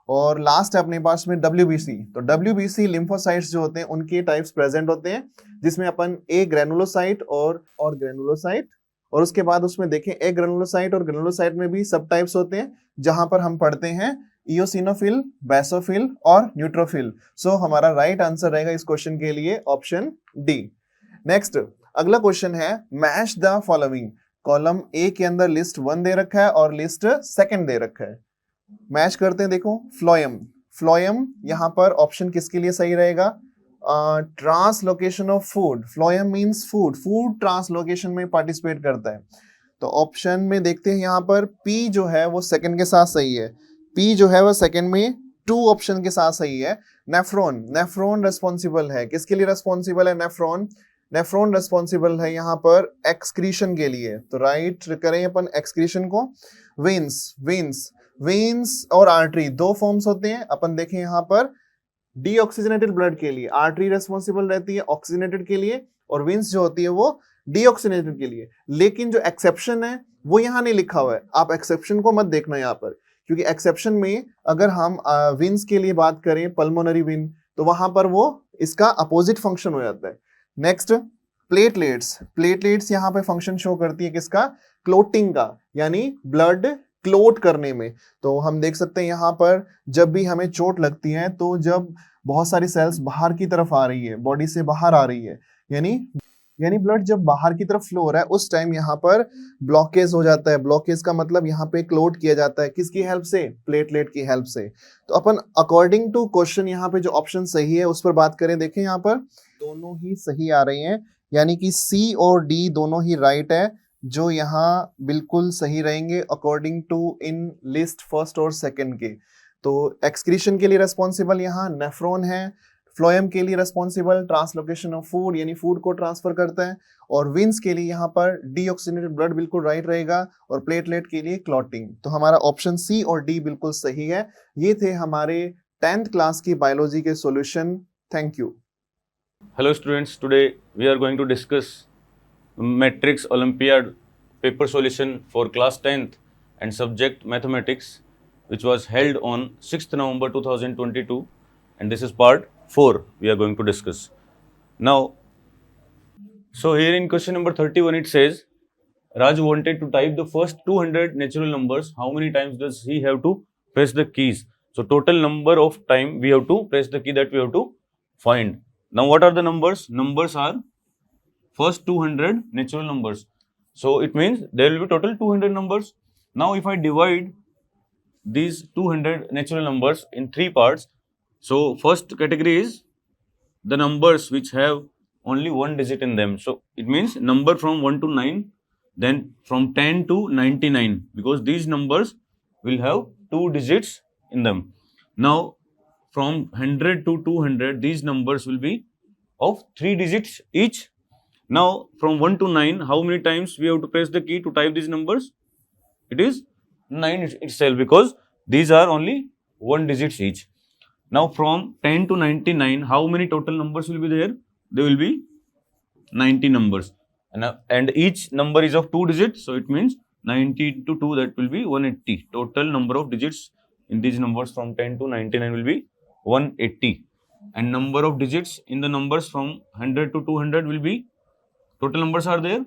और लास्ट है अपने पास में डब्ल्यूबीसी. तो डब्ल्यूबीसी लिम्फोसाइट्स जो होते हैं उनके टाइप्स प्रेजेंट होते हैं, जिसमें अपन ए ग्रेनुलोसाइट और ग्रेनुलोसाइट, और उसके बाद उसमें देखें ए ग्रेनुलोसाइट और ग्रेनुलोसाइट में भी सब टाइप्स होते हैं, जहां पर हम पढ़ते हैं इयोसिनोफिल, बेसोफिल और न्यूट्रोफिल. सो हमारा राइट आंसर रहेगा इस क्वेश्चन के लिए ऑप्शन डी. नेक्स्ट, अगला क्वेश्चन है match the following. Column A के अंदर लिस्ट 1 दे रखा है और लिस्ट 2 दे रखा है. मैच करते हैं. देखो, फ्लोएम, फ्लोएम यहाँ पर ऑप्शन किसके लिए सही रहेगा. Translocation of food. Phloem means food, food translocation में पार्टिसिपेट करता है. तो ऑप्शन में देखते हैं यहाँ पर पी जो है वो सेकंड के साथ सही है. पी जो है वो सेकंड में 2 ऑप्शन के साथ सही है. नेफ्रॉन, नेफ्रॉन रेस्पॉन्सिबल है. किसके लिए रेस्पॉन्सिबल है नेफ्रॉन. नेफ्रॉन रेस्पॉन्सिबल है यहाँ पर एक्सक्रीशन के लिए. तो राइट करें अपन एक्सक्रीशन को. वेन्स, वेन्स, वेन्स और आर्टरी 2 फॉर्म्स होते हैं. अपन देखें यहाँ पर डीऑक्सीजनेटेड ब्लड के लिए आर्टरी रेस्पॉन्सिबल रहती है ऑक्सीजनेटेड के लिए, और वेन्स जो होती है वो डीऑक्सीजनेटेड के लिए. लेकिन जो एक्सेप्शन है वो यहाँ नहीं लिखा हुआ है. आप एक्सेप्शन को मत देखना यहाँ पर, क्योंकि एक्सेप्शन में अगर हम वेन्स के लिए बात करें, पल्मोनरी वेन, तो वहां पर वो इसका अपोजिट फंक्शन हो जाता है. नेक्स्ट, प्लेटलेट्स, प्लेटलेट्स यहाँ पे फंक्शन शो करती है किसका, क्लोटिंग का, यानी ब्लड क्लोट करने में. तो हम देख सकते हैं यहाँ पर जब भी हमें चोट लगती है तो जब बहुत सारी सेल्स बाहर की तरफ आ रही है, बॉडी से बाहर आ रही है, यानी ब्लड जब बाहर की तरफ फ्लो हो रहा है, उस टाइम यहाँ पर ब्लॉकेज हो जाता है. ब्लॉकेज का मतलब यहाँ पे क्लोट किया जाता है. किसकी हेल्प से, प्लेटलेट की हेल्प से. तो अपन अकॉर्डिंग टू क्वेश्चन यहाँ पे जो ऑप्शन सही है उस पर बात करें. देखें यहाँ पर दोनों ही सही आ रहे हैं, यानी कि सी और डी दोनों ही राइट है, जो यहाँ बिल्कुल सही रहेंगे according to in list first और सेकंड के. तो एक्सक्रीशन के लिए रेस्पॉन्सिबल यहाँ नेफ्रॉन है. फ्लोएम के लिए रेस्पॉन्सिबल ट्रांसलोकेशन ऑफ फूड, यानी फूड को ट्रांसफर करता है. और विंस के लिए यहाँ पर डीऑक्सीजनेटेड ब्लड बिल्कुल राइट रहेगा, और प्लेटलेट के लिए क्लॉटिंग. तो हमारा ऑप्शन सी और डी बिल्कुल सही है. ये थे हमारे 10th क्लास की बायोलॉजी के solution. Thank you. Hello students, today we are going to discuss Matrix Olympiad paper solution for class 10th and subject mathematics, which was held on 6th November 2022, and this is part 4 we are going to discuss. Now, so here in question number 31 it says, Raj wanted to type the first 200 natural numbers. How many times does he have to press the keys? So total number of time we have to press the key that we have to find. Now what are the numbers? Numbers are first 200 natural numbers. So it means there will be total 200 numbers. Now if I divide these 200 natural numbers in 3 parts, so first category is the numbers which have only 1 digit in them. So it means number from 1 to 9, then from 10 to 99, because these numbers will have 2 digits in them. Now from 100 to 200, these numbers will be of 3 digits each. Now from 1 to 9, how many times we have to press the key to type these numbers? It is 9 itself, because these are only 1 digits each. Now from 10 to 99, how many total numbers will be there? There will be 90 numbers. And each number is of 2 digits. So it means 90 into 2, that will be 180. Total number of digits in these numbers from 10 to 99 will be 180. And number of digits in the numbers from 100 to 200 will be, total numbers are there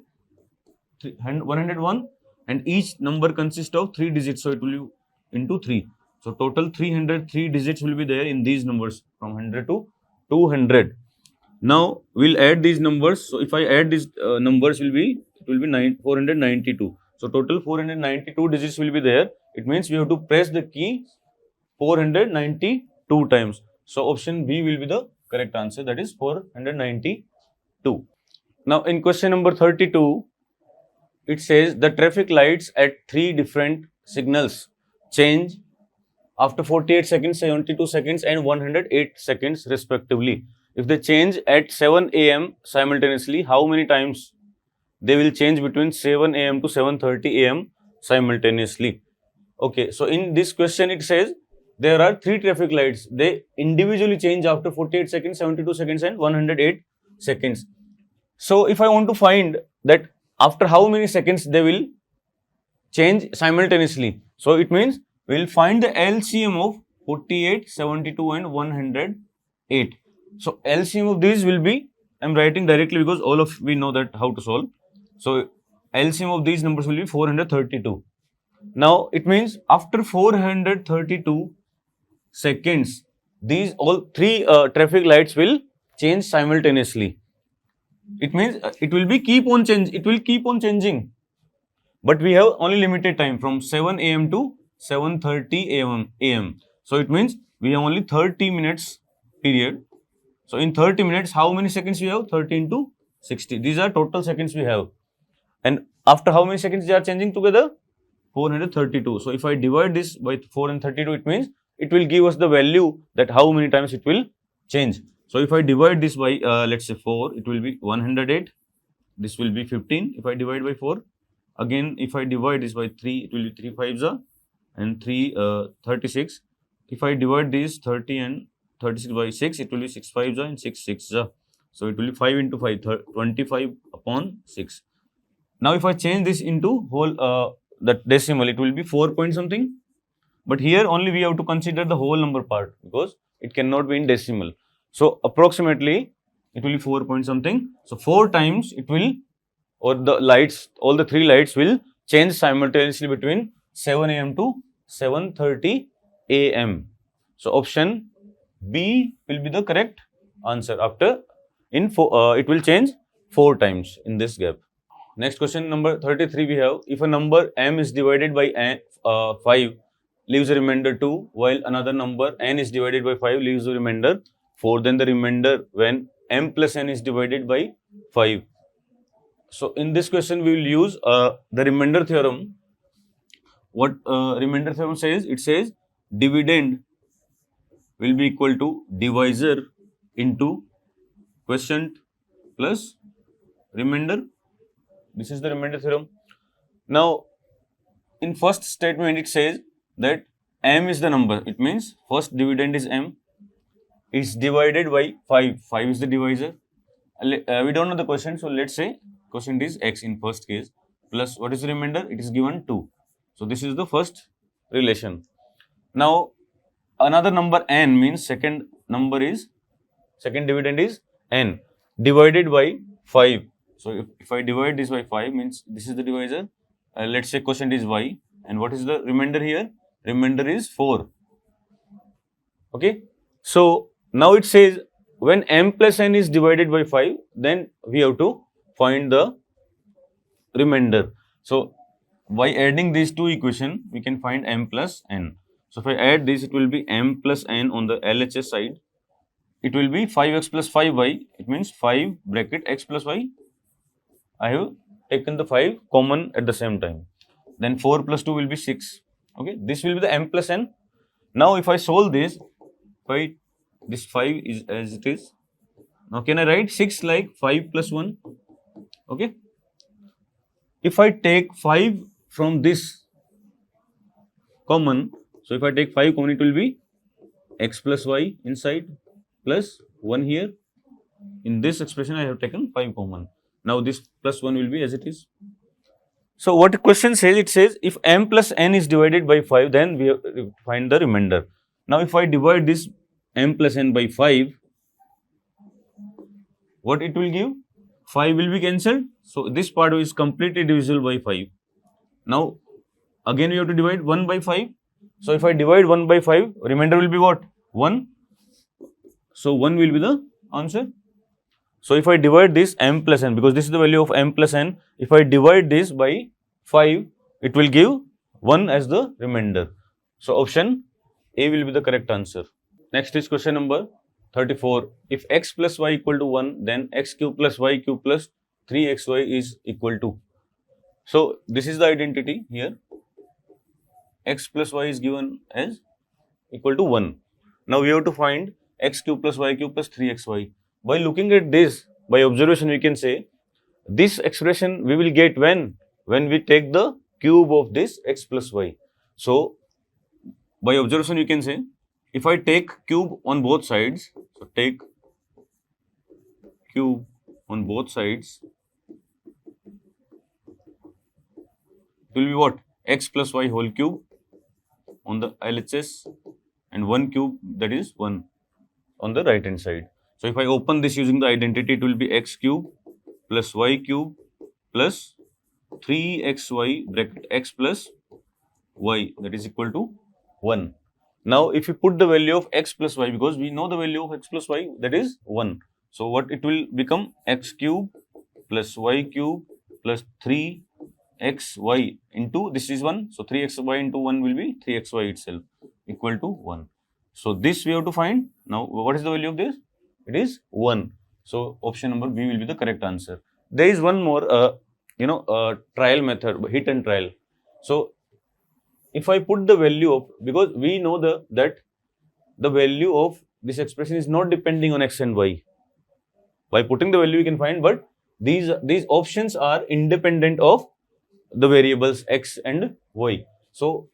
101, and each number consists of 3 digits, so it will be into 3. So total 303 digits will be there in these numbers from 100 to 200. Now we'll add these numbers. So if I add these numbers, it will be 492. So total 492 digits will be there. It means we have to press the key 492 times. So option B will be the correct answer, that is 492. Now in question number 32, it says the traffic lights at 3 different signals change after 48 seconds, 72 seconds and 108 seconds respectively. If they change at 7 a.m. simultaneously, how many times they will change between 7 a.m. to 7:30 a.m. simultaneously? Okay, so in this question it says there are 3 traffic lights. They individually change after 48 seconds, 72 seconds and 108 seconds. So if I want to find that after how many seconds they will change simultaneously, so it means we will find the LCM of 48, 72 and 108. So LCM of these will be, I am writing directly because all of we know that how to solve. So LCM of these numbers will be 432. Now it means after 432 seconds, these all 3 traffic lights will change simultaneously. It means it will keep on changing. But we have only limited time from 7 a.m. to 7:30 a.m. So it means we have only 30 minutes period. So in 30 minutes, how many seconds we have? 30 into 60. These are total seconds we have. And after how many seconds they are changing together? 432. So if I divide this by 4 and 32, it means it will give us the value that how many times it will change. So if I divide this by let's say 4, it will be 108. This will be 15. If I divide by 4, again if I divide this by 3, it will be 3 5s and 3 36. If I divide these 30 and 36 by 6, it will be 6 5s and 6 6s. So it will be 5 into 5, 25 upon 6. Now if I change this into whole that decimal, it will be 4 point something. But here only we have to consider the whole number part because it cannot be in decimal. So approximately it will be 4 point something. So 4 times it will, or the lights, all the 3 lights will change simultaneously between 7 a.m. to 7:30 a.m. So option B will be the correct answer. After it will change 4 times in this gap. Next question number 33 we have, if a number m is divided by 5 leaves a remainder 2, while another number n is divided by 5 leaves a remainder 4, then the remainder when m plus n is divided by 5. So in this question we will use the remainder theorem. What remainder theorem says? It says dividend will be equal to divisor into quotient plus remainder. This is the remainder theorem. Now in first statement it says that m is the number. It means first dividend is m. It's divided by 5. 5 is the divisor. We don't know the quotient, so let's say quotient is x in first case, plus what is the remainder? It is given 2. So this is the first relation. Now another number n means second dividend is n divided by 5. So if I divide this by 5 means this is the divisor. Let's say quotient is y, and what is the remainder here? Remainder is 4. Okay. So now it says when m plus n is divided by 5, then we have to find the remainder. So by adding these two equations, we can find m plus n. So if I add this, it will be m plus n on the LHS side. It will be 5x plus 5y. It means 5 bracket x plus y. I have taken the 5 common at the same time. Then 4 plus 2 will be 6. Okay, this will be the m plus n. Now if I solve this, this 5 is as it is. Now can I write 6 like 5 plus 1? Okay. If I take 5 from this common, so if I take 5 common, it will be x plus y inside plus 1 here. In this expression, I have taken 5 common. Now this plus 1 will be as it is. So what the question says, it says if m plus n is divided by 5, then we have to find the remainder. Now if I divide this m plus n by 5, what it will give? 5 will be cancelled. So this part is completely divisible by 5. Now again we have to divide 1 by 5. So if I divide 1 by 5, remainder will be what? 1. So 1 will be the answer. So if I divide this m plus n, because this is the value of m plus n, if I divide this by 5, it will give 1 as the remainder. So option A will be the correct answer. Next is question number 34. If x plus y equal to 1, then x cube plus y cube plus 3xy is equal to. So this is the identity here. X plus y is given as equal to 1. Now we have to find x cube plus y cube plus 3xy. By looking at this, by observation, we can say this expression we will get when we take the cube of this x plus y. So by observation, you can say if I take cube on both sides, so take cube on both sides, it will be what? X plus y whole cube on the LHS and 1 cube, that is 1 on the right hand side. So if I open this using the identity, it will be x cube plus y cube plus 3xy bracket x plus y, that is equal to 1. Now if you put the value of x plus y, because we know the value of x plus y, that is 1. So what it will become? X cube plus y cube plus 3xy into, this is 1. So 3xy into 1 will be 3xy itself, equal to 1. So this we have to find. Now what is the value of this? It is 1. So option number B will be the correct answer. There is one more, trial method, hit and trial. So if I put the value of, because we know that the value of this expression is not depending on x and y. By putting the value we can find, but these options are independent of the variables x and y. So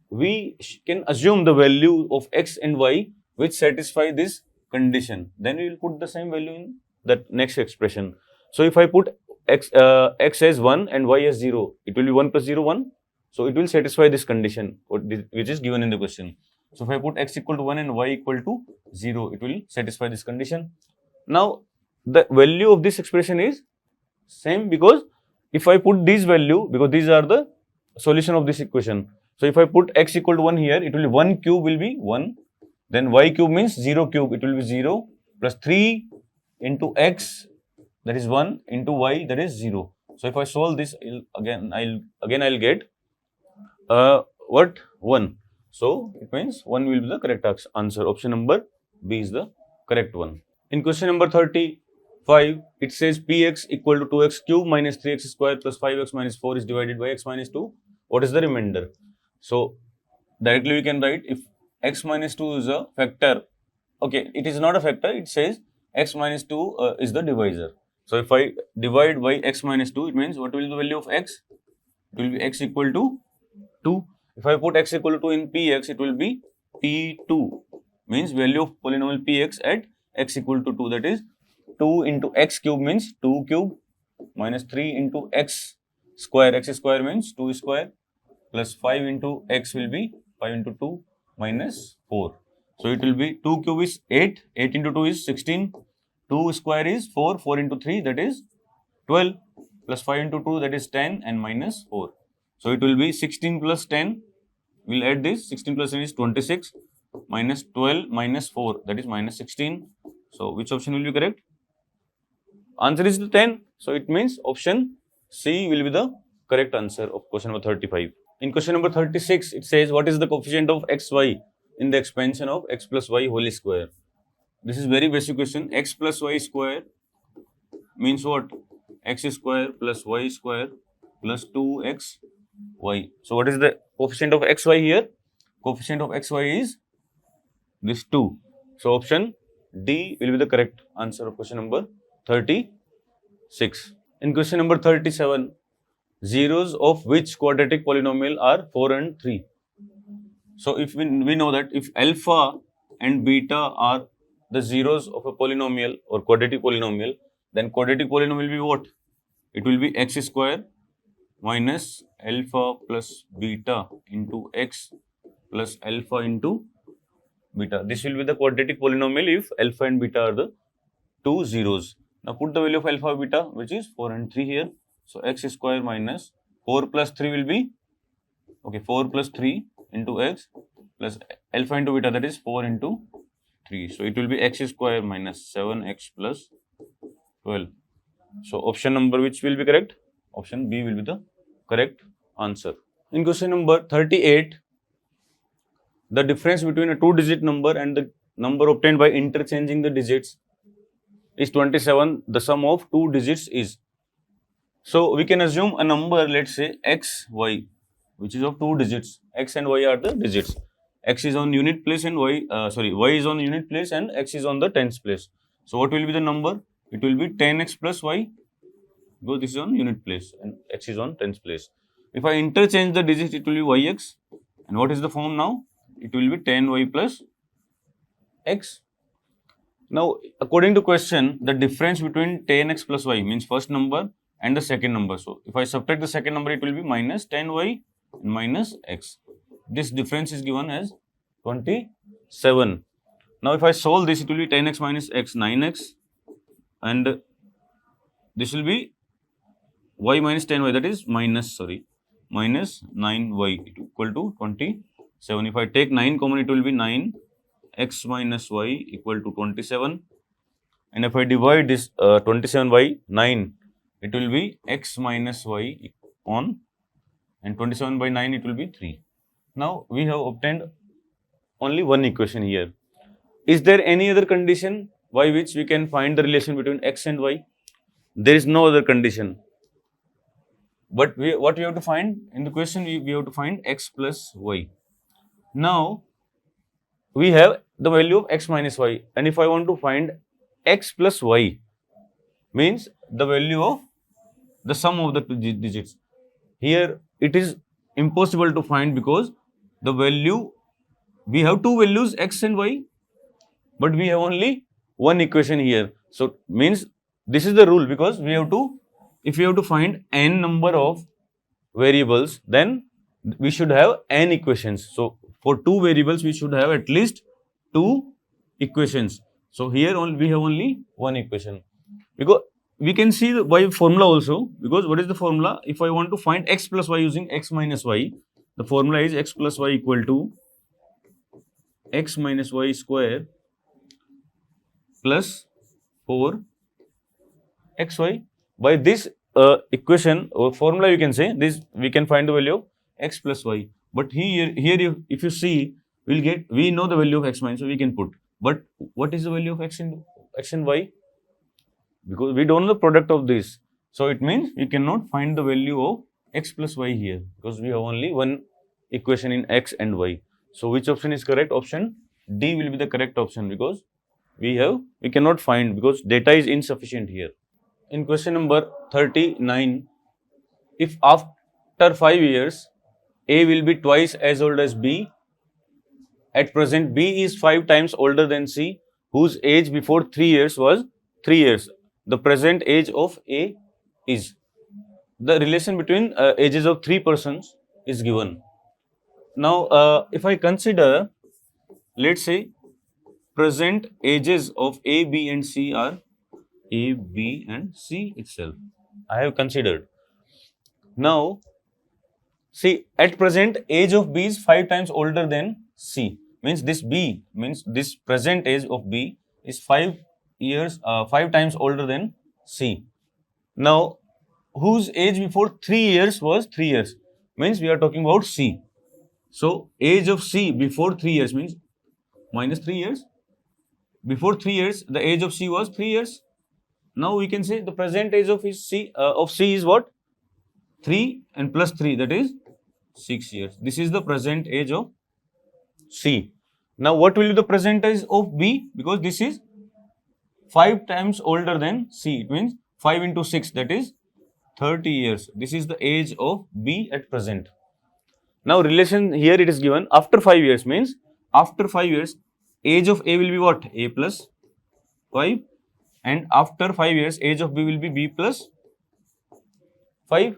we can assume the value of x and y which satisfy this condition. Then we will put the same value in that next expression. So if I put x as 1 and y as 0, it will be 1 plus 0, 1. So it will satisfy this condition which is given in the question. So if I put x equal to 1 and y equal to 0, it will satisfy this condition. Now the value of this expression is same, because if I put this value, because these are the solution of this equation. So if I put x equal to 1 here, it will be 1 cube will be 1. Then y cube means 0 cube, it will be 0 plus 3 into x, that is 1, into y, that is 0. So if I solve this again, I'll get what? 1. So it means 1 will be the correct answer. Option number B is the correct one. In question number 35, it says px equal to 2x cube minus 3x square plus 5x minus 4 is divided by x minus 2. What is the remainder? So directly we can write, if x minus 2 is a factor, okay, it is not a factor, it says x minus 2 is the divisor. So if I divide by x minus 2, it means what will be the value of x? It will be x equal to 2. If I put x equal to 2 in px, it will be p2, means value of polynomial px at x equal to 2, that is 2 into x cube means 2 cube minus 3 into x square means 2 square plus 5 into x will be 5 into 2 minus 4. So it will be 2 cube is 8, 8 into 2 is 16, 2 square is 4, 4 into 3 that is 12 plus 5 into 2 that is 10 and minus 4. So it will be 16 plus 10, we will add this, 16 plus 10 is 26 minus 12 minus 4 that is minus 16. So which option will be correct? Answer is the 10. So it means option C will be the correct answer of question number 35. In question number 36, it says what is the coefficient of xy in the expansion of x plus y whole square? This is very basic question. X plus y square means what? X square plus y square plus 2xy. So what is the coefficient of xy here? Coefficient of xy is this 2. So option D will be the correct answer of question number 36. In question number 37, zeros of which quadratic polynomial are 4 and 3? So if we know that if alpha and beta are the zeros of a polynomial or quadratic polynomial, then quadratic polynomial will be what? It will be x square minus alpha plus beta into x plus alpha into beta. This will be the quadratic polynomial if alpha and beta are the two zeros. Now put the value of alpha beta, which is 4 and 3 here. So x square minus 4 plus 3 will be, okay, 4 plus 3 into x plus alpha into beta, that is 4 into 3. So it will be x square minus 7x plus 12. So option number which will be correct? Option B will be the correct answer. In question number 38, the difference between a two-digit number and the number obtained by interchanging the digits is 27. The sum of two digits is. So we can assume a number, let's say x, y, which is of two digits. X and y are the digits. X is on unit place and y is on unit place and x is on the tens place. So what will be the number? It will be 10x plus y, because this is on unit place and x is on tens place. If I interchange the digits, it will be yx. And what is the form now? It will be 10y plus x. Now, according to question, the difference between 10x plus y means first number and the second number. So, if I subtract the second number, it will be minus 10y and minus x. This difference is given as 27. Now, if I solve this, it will be 10x minus x, 9x, and this will be y minus 10y, that is minus 9y equal to 27. If I take 9 common, it will be 9x minus y equal to 27. And if I divide this 27 by 9, it will be x minus y on, and 27 by 9 it will be 3. Now we have obtained only one equation here. Is there any other condition by which we can find the relation between x and y? There is no other condition. But what we have to find in the question, we have to find x plus y. Now we have the value of x minus y, and if I want to find x plus y, means the value of the sum of the digits. Here it is impossible to find because the value, we have two values x and y, but we have only one equation here. So means this is the rule, because we have to, if we have to find n number of variables, then we should have n equations. So for two variables we should have at least two equations. So here we have only one equation, because we can see the y formula also, because what is the formula? If I want to find x plus y using x minus y, the formula is x plus y equal to x minus y square plus 4xy. By this equation or formula, you can say this, we can find the value of x plus y. But here if you see, we know the value of x minus, so we can put. But what is the value of x and y? Because we don't know the product of this. So it means we cannot find the value of x plus y here, because we have only one equation in x and y. So which option is correct? Option D will be the correct option, because we cannot find, because data is insufficient here. In question number 39, if after 5 years A will be twice as old as B, at present B is 5 times older than C, whose age before 3 years was 3 years. The present age of A is. The relation between ages of 3 persons is given. Now, if I consider, let's say, present ages of A, B and C are A, B and C itself. I have considered. Now, see, at present age of B is 5 times older than C. Means this B, means this present age of B is 5 times older than C. Now, whose age before 3 years was 3 years, means we are talking about C. So, age of C before 3 years means minus 3 years. Before 3 years, the age of C was 3 years. Now, we can say the present age of C is what? 3 and plus 3, that is 6 years. This is the present age of C. Now, what will be the present age of B? Because this is 5 times older than C. It means 5 into 6, that is 30 years. This is the age of B at present. Now, relation here it is given after 5 years, means after 5 years age of A will be what? A plus 5, and after 5 years age of B will be B plus 5.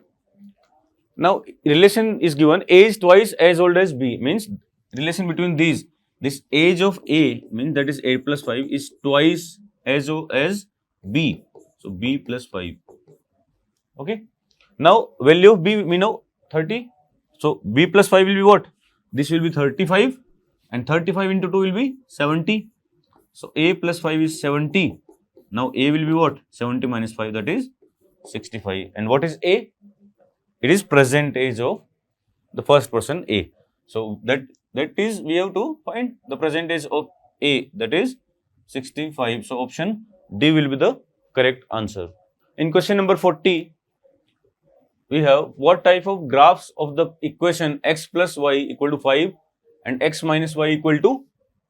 Now relation is given, age twice as old as B, means relation between these, this age of A means that is A plus 5 is twice as old as B, so B plus 5. Okay. Now value of B we know 30, so B plus 5 will be what? This will be 35, and 35 into 2 will be 70. So A plus 5 is 70. Now A will be what? 70 minus 5, that is 65. And what is A? It is present age of the first person A. So that is, we have to find the present age of A, that is 65. So option D will be the correct answer. In question number 40, we have what type of graphs of the equation x plus y equal to 5 and x minus y equal to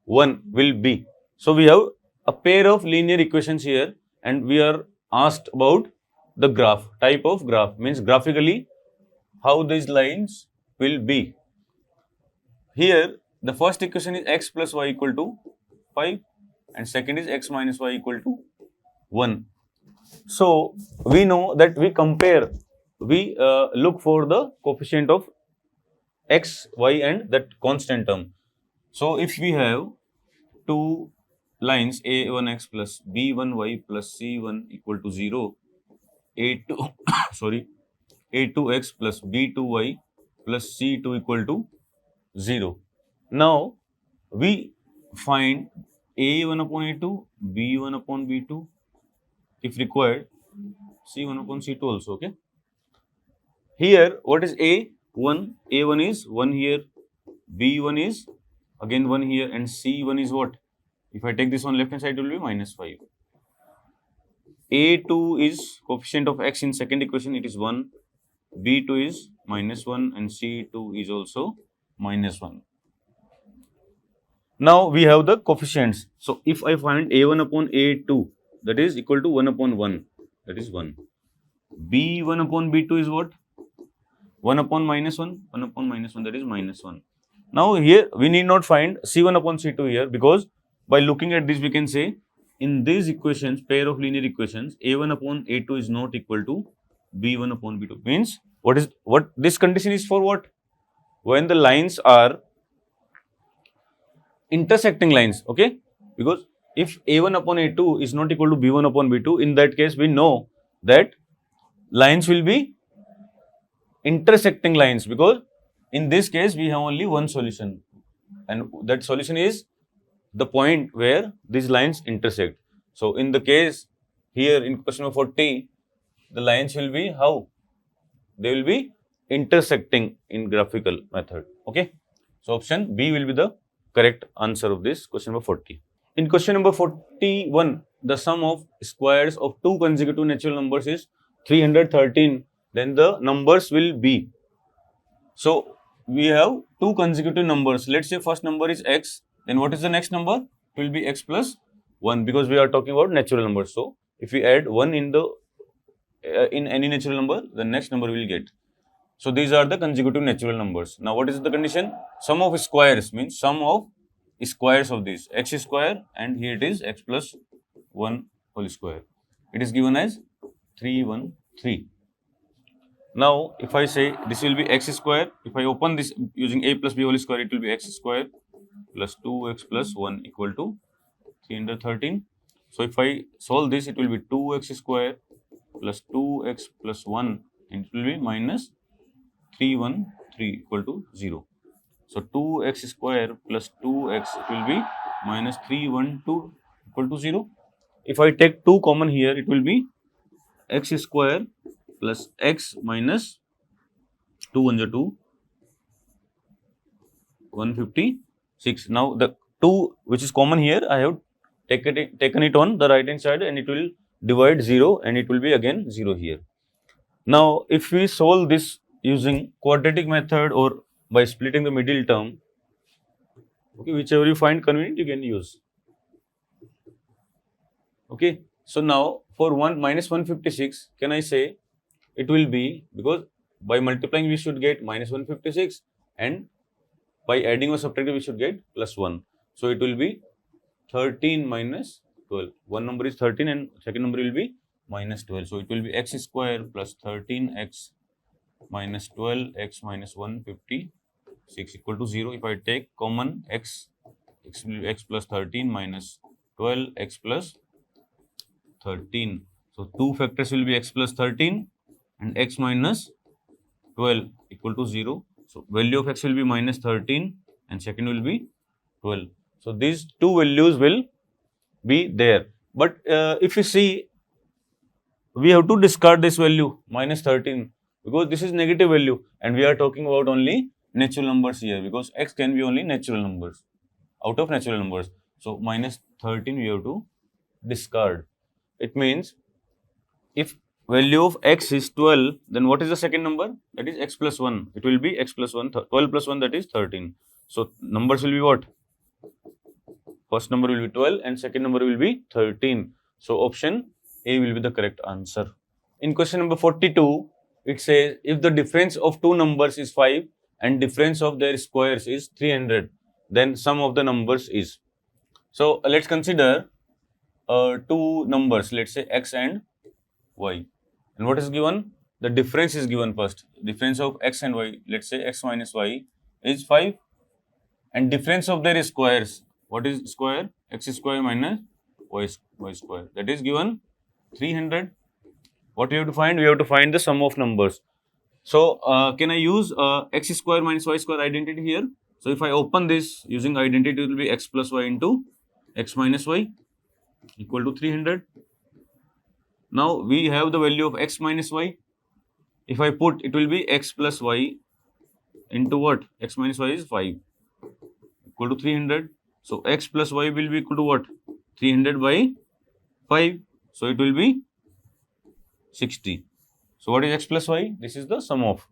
1 will be. So we have a pair of linear equations here, and we are asked about the graph, type of graph, means graphically how these lines will be. Here the first equation is x plus y equal to 5 and second is x minus y equal to 1. So we know that we compare, we look for the coefficient of x, y and that constant term. So if we have two lines a1x plus b1y plus c1 equal to 0, a2 sorry, a2x plus b2y plus c2 equal to 0. Now we find a1 upon a2, b1 upon b2, if required c1 upon c2 also. Okay. Here what is a1? A1 is 1 here, b1 is again 1 here, and c1 is what? If I take this on left hand side, it will be minus 5. A2 is coefficient of x in second equation, it is 1, b2 is minus 1 and c2 is also minus 1. Now we have the coefficients. So if I find a1 upon a2, that is equal to 1 upon 1, that is 1. b1 upon b2 is what? 1 upon minus 1, 1 upon minus 1, that is minus 1. Now here we need not find c1 upon c2 here, because by looking at this we can say in these equations, pair of linear equations, a1 upon a2 is not equal to b1 upon b2. Means what this condition is for what? When the lines are intersecting lines, okay? Because if a1 upon a2 is not equal to b1 upon b2, in that case we know that lines will be intersecting lines, because in this case we have only one solution, and that solution is the point where these lines intersect. So in the case here in question number 40, the lines will be how? They will be intersecting in graphical method. Okay. So option B will be the correct answer of this question number 40. In question number 41, the sum of squares of two consecutive natural numbers is 313. Then the numbers will be. So we have two consecutive numbers. Let's say first number is x. Then what is the next number? It will be x plus 1, because we are talking about natural numbers. So if we add 1 in the in any natural number, the next number we will get. So these are the consecutive natural numbers. Now what is the condition? Sum of squares means sum of squares of this, x square, and here it is x plus 1 whole square. It is given as 313. Now if I say this will be x square, if I open this using a plus b whole square, it will be x square plus 2x plus 1 equal to 313. So if I solve this, it will be 2x square plus 2x plus 1, and it will be minus 313 equal to 0. So 2x square plus 2x, it will be minus 312 equal to 0. If I take 2 common here, it will be x square plus x minus 2 1 2, 156. Now the 2 which is common here, I have taken it on the right hand side, and it will divide 0, and it will be again 0 here. Now if we solve this using quadratic method or by splitting the middle term, okay, whichever you find convenient you can use. Okay, so now for minus 156, can I say it will be, because by multiplying we should get minus 156, and by adding or subtracting we should get plus 1. So it will be 13 minus 12. One number is 13 and second number will be minus 12. So it will be x square plus 13x minus 12x minus 156 equal to 0. If I take common x will be x plus 13 minus 12x plus 13. So 2 factors will be x plus 13 and x minus 12 equal to 0. So value of x will be minus 13 and second will be 12. So these two values will be there. But if you see, we have to discard this value minus 13 because this is negative value and we are talking about only natural numbers here, because x can be only natural numbers out of natural numbers. So minus 13 we have to discard. It means if value of x is 12, then what is the second number? That is x plus 1. It will be x plus 1, 12 plus 1, that is 13. So numbers will be what? First number will be 12 and second number will be 13. So option A will be the correct answer. In question number 42, it says if the difference of two numbers is 5 and difference of their squares is 300, then sum of the numbers is. So let's consider two numbers, let's say x and y. And what is given? The difference is given first. Difference of x and y, let's say x minus y is 5 and difference of their squares. What is square? X square minus y square. That is given 300. What we have to find? We have to find the sum of numbers. So can I use x square minus y square identity here? So if I open this using identity, it will be x plus y into x minus y equal to 300. Now we have the value of x minus y. If I put, it will be x plus y into what? X minus y is 5 equal to 300. So x plus y will be equal to what? 300 by 5. So it will be 60. So what is x plus y? This is the sum of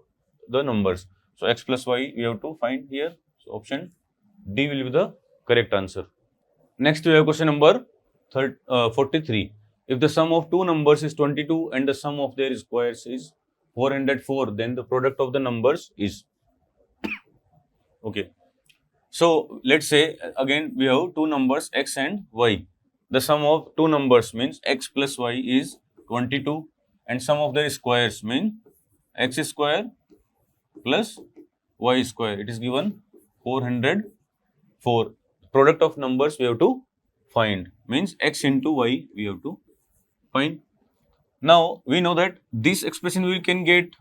the numbers. So x plus y we have to find here. So option D will be the correct answer. Next we have question number 43. If the sum of two numbers is 22 and the sum of their squares is 404, then the product of the numbers is. Okay. So let's say again we have two numbers x and y. The sum of two numbers means x plus y is 22 and sum of their squares mean x square plus y square. It is given 404. Product of numbers we have to find, means x into y we have to find. Now we know that this expression we can get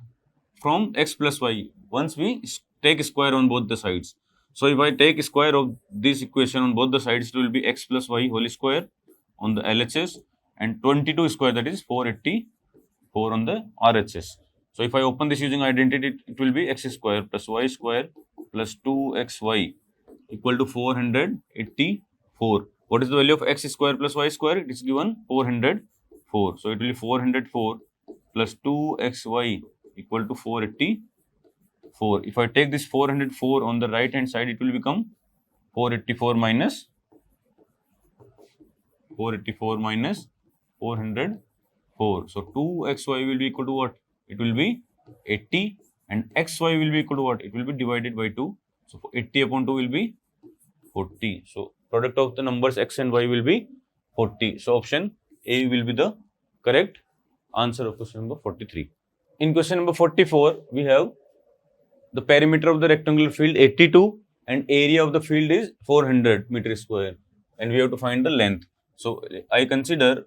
from x plus y once we take square on both the sides. So if I take square of this equation on both the sides, it will be x plus y whole square on the LHS and 22 square, that is 484 on the RHS. So if I open this using identity, it will be x square plus y square plus 2xy equal to 484. What is the value of x square plus y square? It is given 404. So it will be 404 plus 2xy equal to 484. If I take this 404 on the right hand side, it will become 484 minus 404. So 2xy will be equal to what? It will be 80 and xy will be equal to what? It will be divided by 2. So 80 upon 2 will be 40. So product of the numbers x and y will be 40. So option A will be the correct answer of question number 43. In question number 44, we have the perimeter of the rectangular field 82 and area of the field is 400 meter square and we have to find the length. So I consider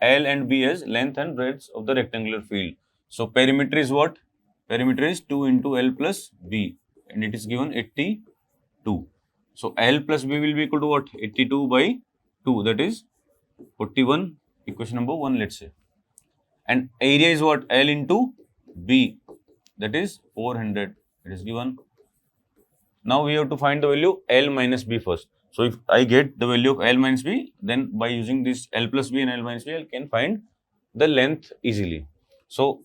L and B as length and breadth of the rectangular field. So perimeter is what? Perimeter is 2 into L plus B and it is given 82. So L plus B will be equal to what? 82 by 2, that is 41, equation number 1, let's say. And area is what? L into B, that is 400. It is given. Now we have to find the value L minus B first. So if I get the value of L minus B, then by using this L plus B and L minus B, I can find the length easily. So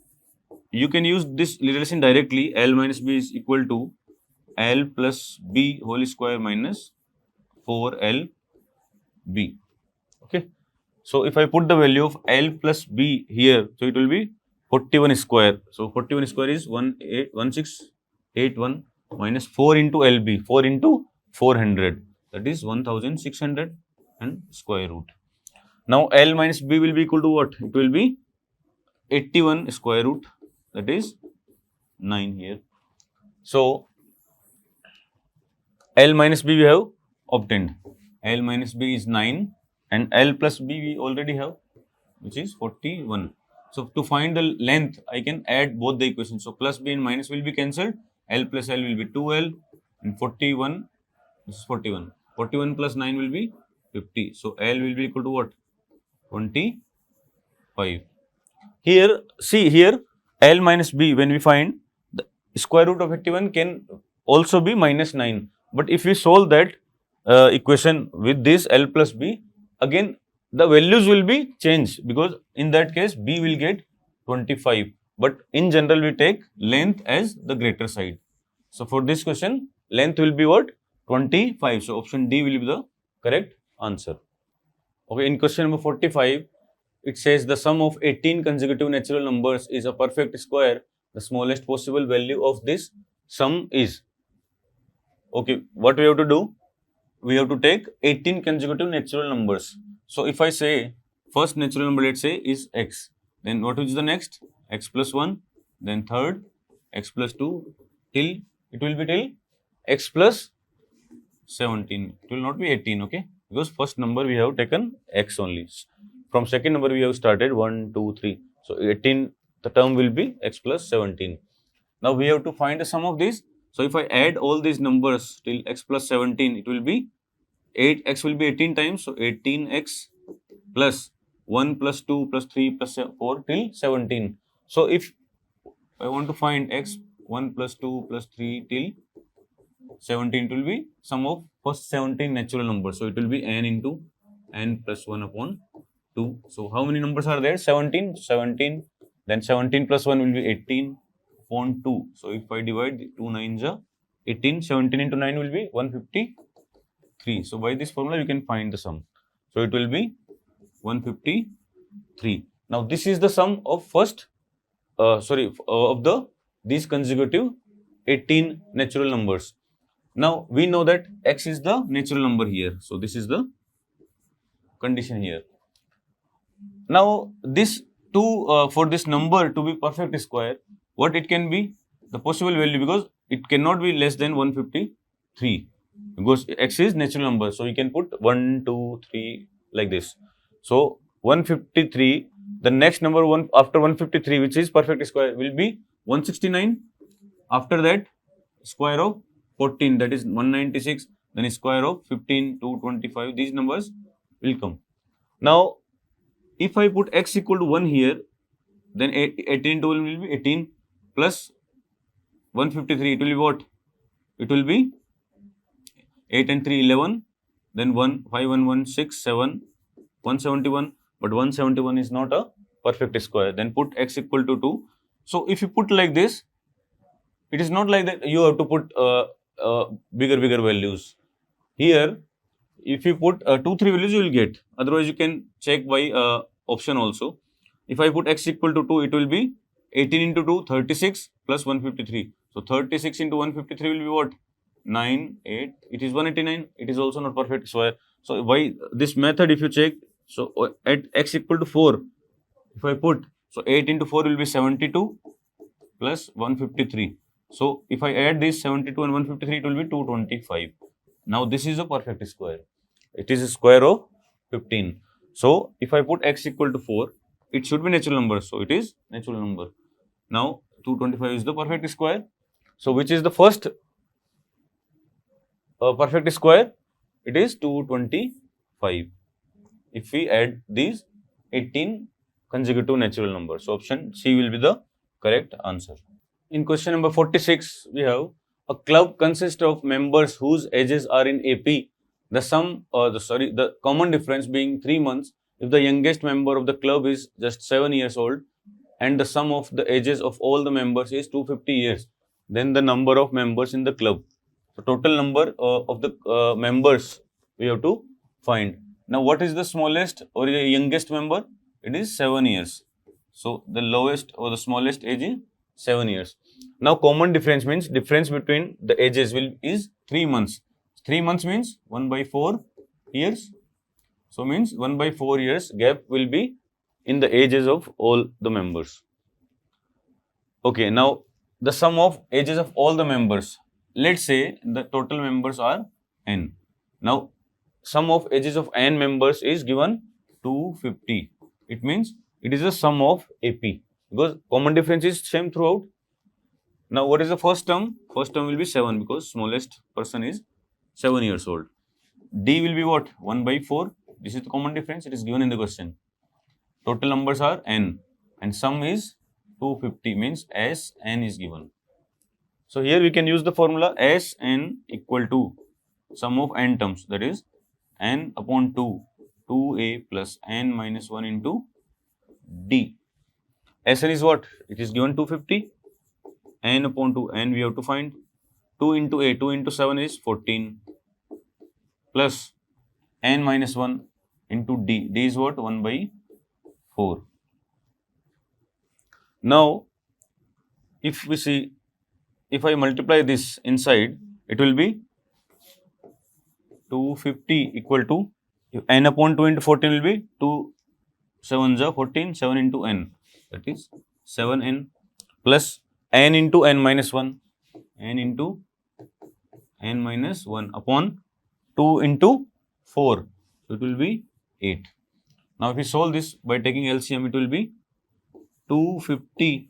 you can use this relation directly. L minus B is equal to L plus B whole square minus 4LB. Okay. So if I put the value of L plus B here, so it will be 41 square. So 41 square is 1681 minus 4 into LB, 4 into 400, that is 1600. and square root. Now L minus B will be equal to what? It will be 81 square root, that is 9 here. So L minus B we have obtained. L minus B is 9 and L plus B we already have, which is 41. So to find the length, I can add both the equations. So plus B and minus will be cancelled. L plus L will be 2L and 41. This is 41. 41 plus 9 will be 50. So L will be equal to what? 25. Here, see here, L minus B, when we find the square root of 81 can also be minus 9. But if we solve that equation with this L plus B, again the values will be changed, because in that case B will get 25. But in general we take length as the greater side. So for this question, length will be what? 25. So option D will be the correct answer. Okay, in question number 45, it says the sum of 18 consecutive natural numbers is a perfect square. The smallest possible value of this sum is. Okay, what we have to do? We have to take 18 consecutive natural numbers. So if I say first natural number, let's say, is x, then what is the next? X plus 1, then third, x plus 2, till it will be till x plus 17. It will not be 18, okay? Because first number we have taken x only. From second number we have started 1, 2, 3. So 18, the term will be x plus 17. Now we have to find the sum of these. So if I add all these numbers till x plus 17, it will be 8x will be 18 times. So 18x plus 1 plus 2 plus 3 plus 4 till 17. So if I want to find x 1 plus 2 plus 3 till 17, it will be sum of first 17 natural numbers. So it will be n into n plus 1 upon 2. So how many numbers are there? 17. 17. Then 17 plus 1 will be 18 upon 2. So if I divide 2 9s are 18. 17 into 9 will be 153. So by this formula you can find the sum. So it will be 153. Now this is the sum of first these consecutive 18 natural numbers. Now we know that x is the natural number here. So this is the condition here. Now this for this number to be perfect square, what it can be? The possible value, because it cannot be less than 153, because x is natural number. So you can put 1, 2, 3 like this. So 153, the next number one after 153, which is perfect square, will be 169. After that, square of 14, that is 196, then square of 15, 225, these numbers will come. Now, if I put x equal to 1 here, then 18 to 1 will be 18 plus 153, it will be what? It will be 8 and 3, 11, then 1, 5, 1, 1, 6, 7, 171, but 171 is not a perfect square. Then put x equal to 2. So if you put like this, it is not like that you have to put bigger values. Here, if you put 2, 3 values, you will get. Otherwise, you can check by option also. If I put x equal to 2, it will be 18 into 2, 36 plus 153. So 36 into 153 will be what? 9, 8. It is 189. It is also not perfect square. So by this method, if you check, so at x equal to 4, if I put, so 8 into 4 will be 72 plus 153. So if I add this 72 and 153, it will be 225. Now this is a perfect square. It is a square of 15. So if I put x equal to 4, it should be natural number. So it is natural number. Now 225 is the perfect square. So which is the first perfect square? It is 225. If we add these 18 consecutive natural numbers. So option C will be the correct answer. In question number 46, we have a club consists of members whose ages are in AP. The common difference being 3 months if the youngest member of the club is just 7 years old, and the sum of the ages of all the members is 250 years. Then the number of members in the club. So total number of the members we have to find. Now what is the smallest or the youngest member? It is 7 years. So the lowest or the smallest age is 7 years. Now common difference means difference between the ages is 3 months. 3 months means 1/4 years. So means 1 by 4 years gap will be in the ages of all the members. Okay, now the sum of ages of all the members. Let's say the total members are n. Now sum of ages of n members is given 250. It means it is the sum of AP because common difference is same throughout. Now what is the first term? First term will be 7 because smallest person is 7 years old. D will be what? 1 by 4. This is the common difference. It is given in the question. Total numbers are n and sum is 250 means Sn is given. So here we can use the formula Sn equal to sum of n terms, that is n upon 2, 2a plus n minus 1 into d. Sn is what? It is given 250. N upon 2, n we have to find 2 into a, 2 into 7 is 14 plus n minus 1 into d. D is what? 1 by 4. Now, if we see, if I multiply this inside, it will be 250 equal to n upon 2 into 14 will be 2 7s are 14, 7 into n, that is 7n plus n into n minus 1, n into n minus 1 upon 2 into 4, so it will be 8. Now, if we solve this by taking LCM, it will be 250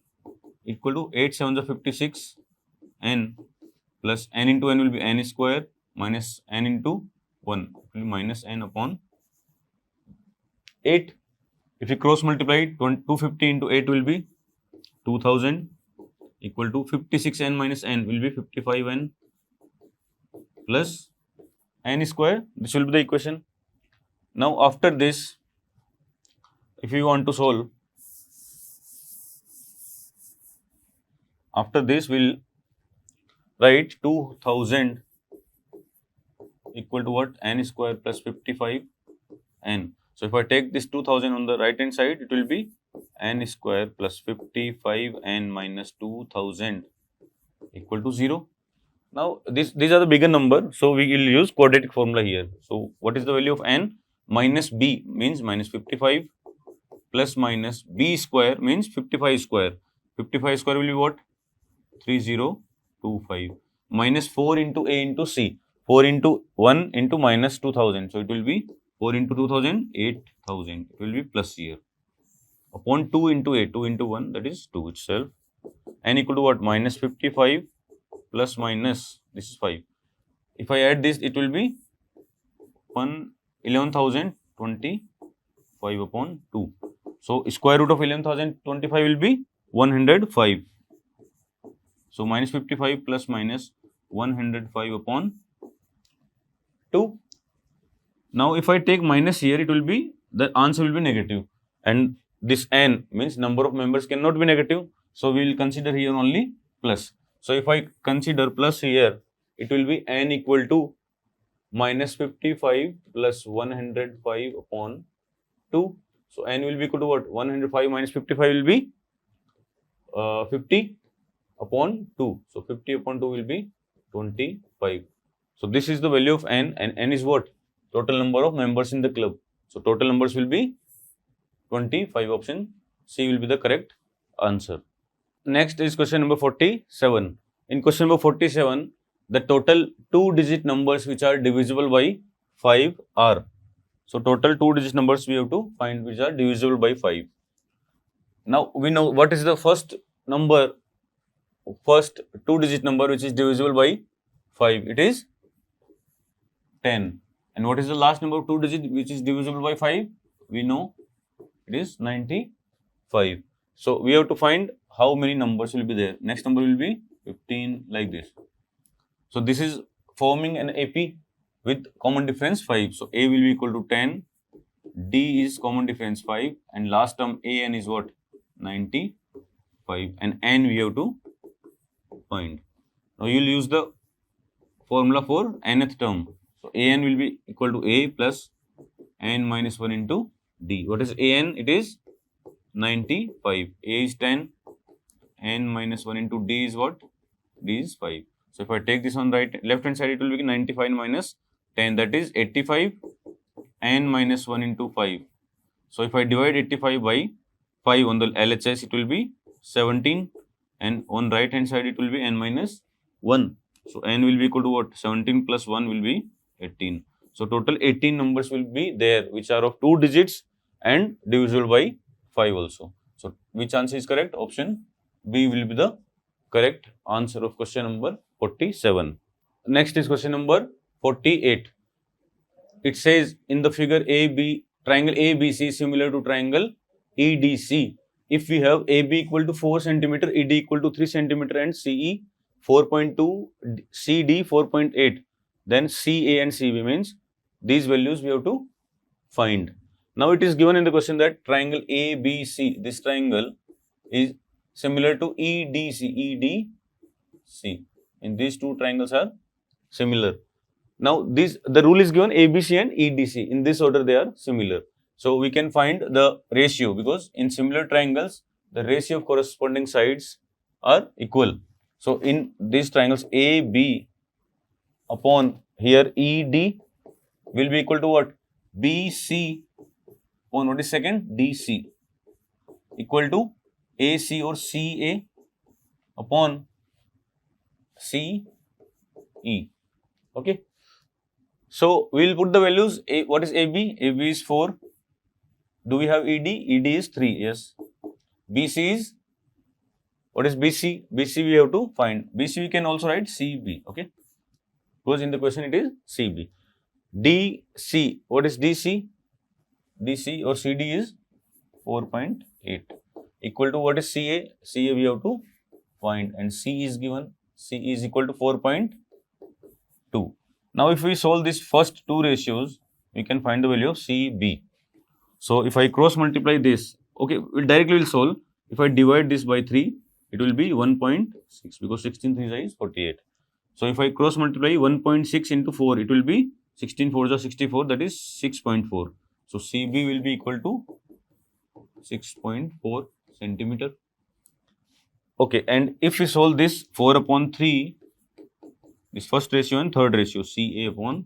equal to 8 7s are 56 n plus n into n will be n square minus n into 1 it will be minus n upon 8. If we cross multiply, 250 into 8 will be 2000 equal to 56n minus n will be 55n plus n square. This will be the equation. Now, after this, if you want to solve, after this we'll write 2000 equal to what? N square plus 55 n. So if I take this 2000 on the right hand side, it will be n square plus 55 n minus 2000 equal to 0. Now these are the bigger number, so we will use quadratic formula here. So what is the value of n? Minus b means minus 55 plus minus b square means 55 square. 55 square will be what? 3025 minus 4 into a into c. 4 into 1 into minus 2000. So it will be 4 into 2000, 8000. It will be plus here. Upon 2 into a, 2 into 1, that is 2 itself. N equal to what? Minus 55 plus minus, this is 5. If I add this, it will be 11,025 upon 2. So square root of 11,025 will be 105. So minus 55 plus minus 105 upon 2. Now if I take minus here, it will be, the answer will be negative. And this n means number of members cannot be negative. So we will consider here only plus. So if I consider plus here, it will be n equal to minus 55 plus 105 upon 2. So n will be equal to what? 105 minus 55 will be 50 upon 2. So 50 upon 2 will be 25. So this is the value of n, and n is what? Total number of members in the club. So total numbers will be 25. Option C will be the correct answer. Next is question number 47. In question number 47, the total 2-digit numbers which are divisible by 5 are. So total 2-digit numbers we have to find which are divisible by 5. Now we know what is the first number, first 2-digit number which is divisible by 5. It is 10. And what is the last number of 2 digit which is divisible by 5? We know it is 95. So we have to find how many numbers will be there. Next number will be 15, like this. So this is forming an AP with common difference 5. So A will be equal to 10, D is common difference 5, and last term AN is what? 95, and N we have to find. Now you will use the formula for nth term. So an will be equal to a plus n minus 1 into d. What is an? It is 95. A is 10. N minus 1 into d is what? D is 5. So if I take this on left hand side, it will be 95 minus 10, that is 85. n minus 1 into 5. So if I divide 85 by 5 on the LHS, it will be 17, and on right hand side it will be n minus 1. So n will be equal to what? 17 plus 1 will be 18. So total 18 numbers will be there, which are of 2 digits and divisible by 5 also. So which answer is correct? Option B will be the correct answer of question number 47. Next is question number 48. It says in the figure triangle ABC is similar to triangle EDC. If we have AB equal to 4 centimeter, ED equal to 3 centimeter, and CE 4.2, CD 4.8, then CA and CB means these values we have to find. Now it is given in the question that triangle ABC, this triangle is similar to EDC. And these two triangles are similar. Now the rule is given ABC and EDC. In this order they are similar. So we can find the ratio, because in similar triangles the ratio of corresponding sides are equal. So in these triangles AB upon here ED will be equal to what? BC upon what is second? DC equal to AC or CA upon CE. Okay. So we will put the values. What is AB? AB is 4. Do we have ED? ED is 3. Yes. BC is, what is BC? BC we have to find. BC we can also write CB. Okay. Because in the question it is CB. DC. What is DC? DC or CD is 4.8. Equal to what is CA? CA we have to find, and C is given. C is equal to 4.2. Now if we solve these first two ratios, we can find the value of CB. So if I cross multiply this, okay, we directly will solve. If I divide this by 3, it will be 1.6, because 16 3 is 48. So if I cross multiply 1.6 into 4, it will be 16 4 is 64, that is 6.4. So CB will be equal to 6.4 centimeter. Okay, and if we solve this 4 upon 3, this first ratio and third ratio, CA upon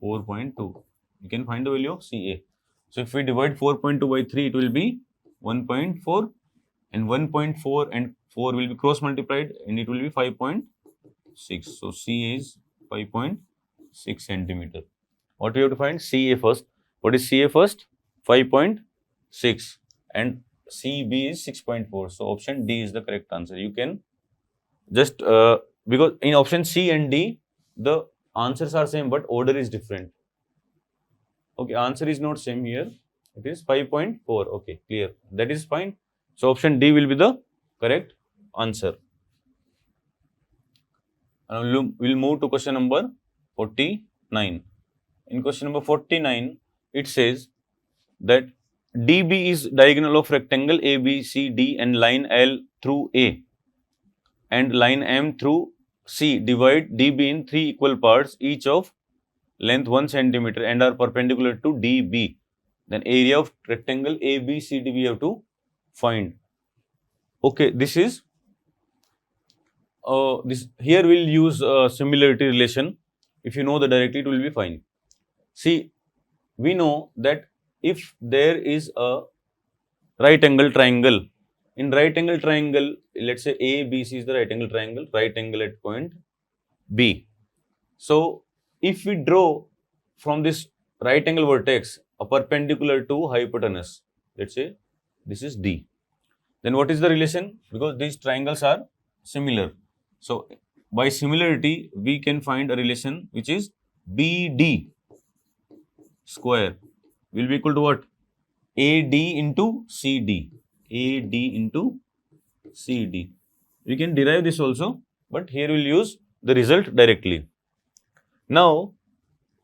4.2, you can find the value of CA. So if we divide 4.2 by 3, it will be 1.4, and 1.4 and 4 will be cross multiplied, and it will be 5.6. So CA is 5.6 centimeter. What we have to find? CA first. What is CA first? 5.6, and CB is 6.4. So option D is the correct answer. You can just because in option C and D the answers are same, but order is different. Okay, answer is not same here. It is 5.4. Okay, clear. That is fine. So option D will be the correct answer. And we'll move to question number 49. In question number 49, it says that DB is diagonal of rectangle ABCD and line L through A and line M through C. Divide DB in 3 equal parts, each of length 1 centimeter, and are perpendicular to DB. Then area of rectangle ABCD we have to find. Okay, this is here we'll use similarity relation. If you know the directly, it will be fine. See, we know that if there is a right angle triangle, in right angle triangle, let's say ABC is the right angle triangle, right angle at point B. So if we draw from this right angle vertex a perpendicular to hypotenuse, let's say this is D, then what is the relation? Because these triangles are similar. So by similarity, we can find a relation which is BD square will be equal to what? AD into CD. AD into CD. We can derive this also, but here we'll use the result directly. Now,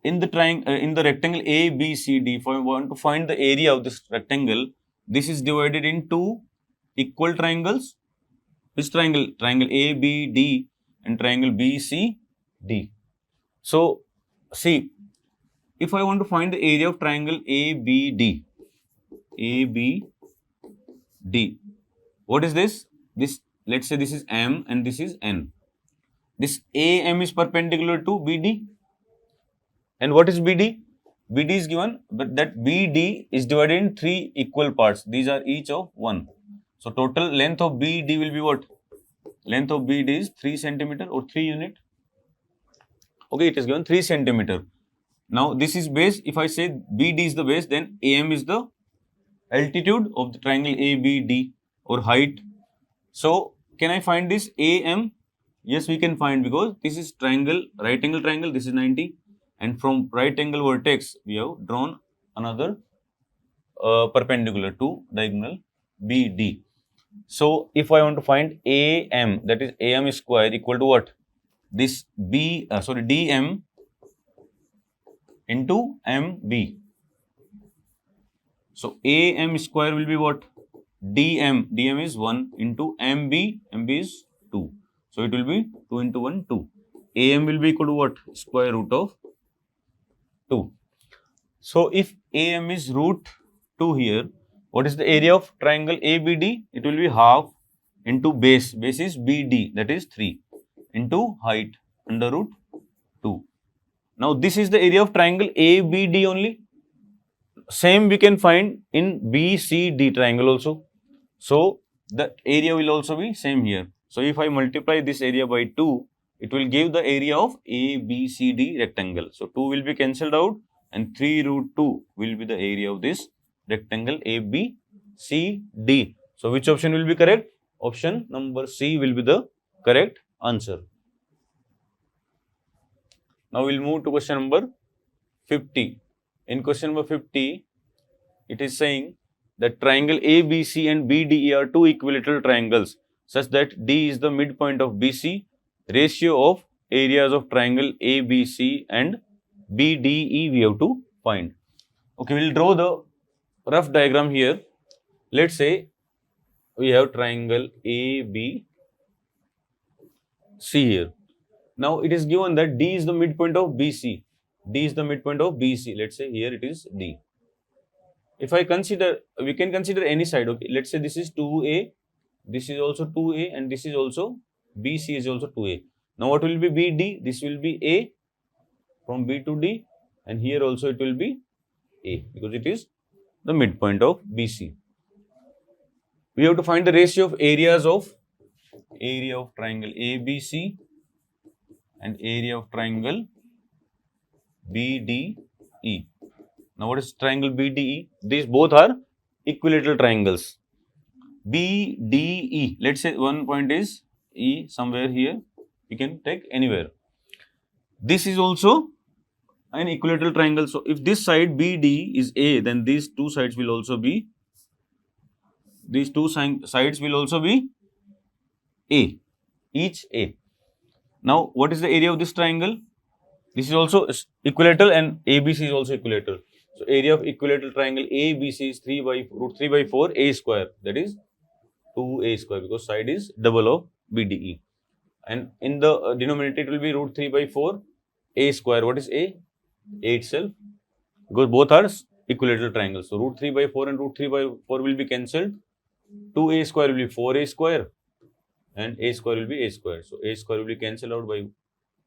in the rectangle ABCD, if I want to find the area of this rectangle, this is divided into equal triangles. Which triangle? Triangle ABD and triangle BCD. So, see, if I want to find the area of triangle ABD, what is this? This, let's say this is M and this is N. This AM is perpendicular to BD. And what is BD? BD is given, but that BD is divided in 3 equal parts. These are each of 1. So total length of BD will be what? Length of BD is 3 centimeter or 3 unit. Okay, it is given 3 centimeter. Now this is base. If I say BD is the base, then AM is the altitude of the triangle ABD or height. So can I find this AM? Yes, we can find, because this is triangle, right angle triangle, this is 90, and from right angle vertex we have drawn another perpendicular to diagonal BD. So if I want to find AM, that is AM square equal to what? This DM into MB. So AM square will be what? DM is 1 into MB is 2. So it will be 2 into 1, 2. AM will be equal to what? Square root of 2. So if AM is root 2 here, what is the area of triangle ABD? It will be half into base. Base is BD, that is 3, into height under root 2. Now this is the area of triangle ABD only. Same we can find in BCD triangle also. So the area will also be same here. So if I multiply this area by 2, it will give the area of ABCD rectangle. So 2 will be cancelled out and 3 root 2 will be the area of this rectangle ABCD. So which option will be correct? Option number C will be the correct answer. Now we'll move to question number 50. In question number 50, it is saying that triangle ABC and BDE are two equilateral triangles such that D is the midpoint of BC. Ratio of areas of triangle ABC and BDE we have to find. Okay, we'll draw the rough diagram here. Let's say we have triangle ABC here. Now it is given that D is the midpoint of BC. D is the midpoint of BC. Let's say here it is D. If I consider, we can consider any side. Okay, let's say this is 2A, this is also 2A, and this is also BC is also 2A. Now what will be BD? This will be A from B to D, and here also it will be A because it is the midpoint of BC. We have to find the ratio of areas of triangle ABC and area of triangle BDE. Now what is triangle BDE? These both are equilateral triangles. BDE, let's say one point is E somewhere here, you can take anywhere. This is also an equilateral triangle. So if this side BD is A, then these two sides will also be, A, each A. Now what is the area of this triangle? This is also equilateral and ABC is also equilateral. So area of equilateral triangle ABC is root 3 by 4 A square, that is 2A square, because side is double of BDE. And in the denominator it will be root 3 by 4 A square. What is A? A itself, because both are equilateral triangles. So root 3 by 4 and root 3 by 4 will be cancelled. 2A square will be 4A square and A square will be A square. So A square will be cancelled out by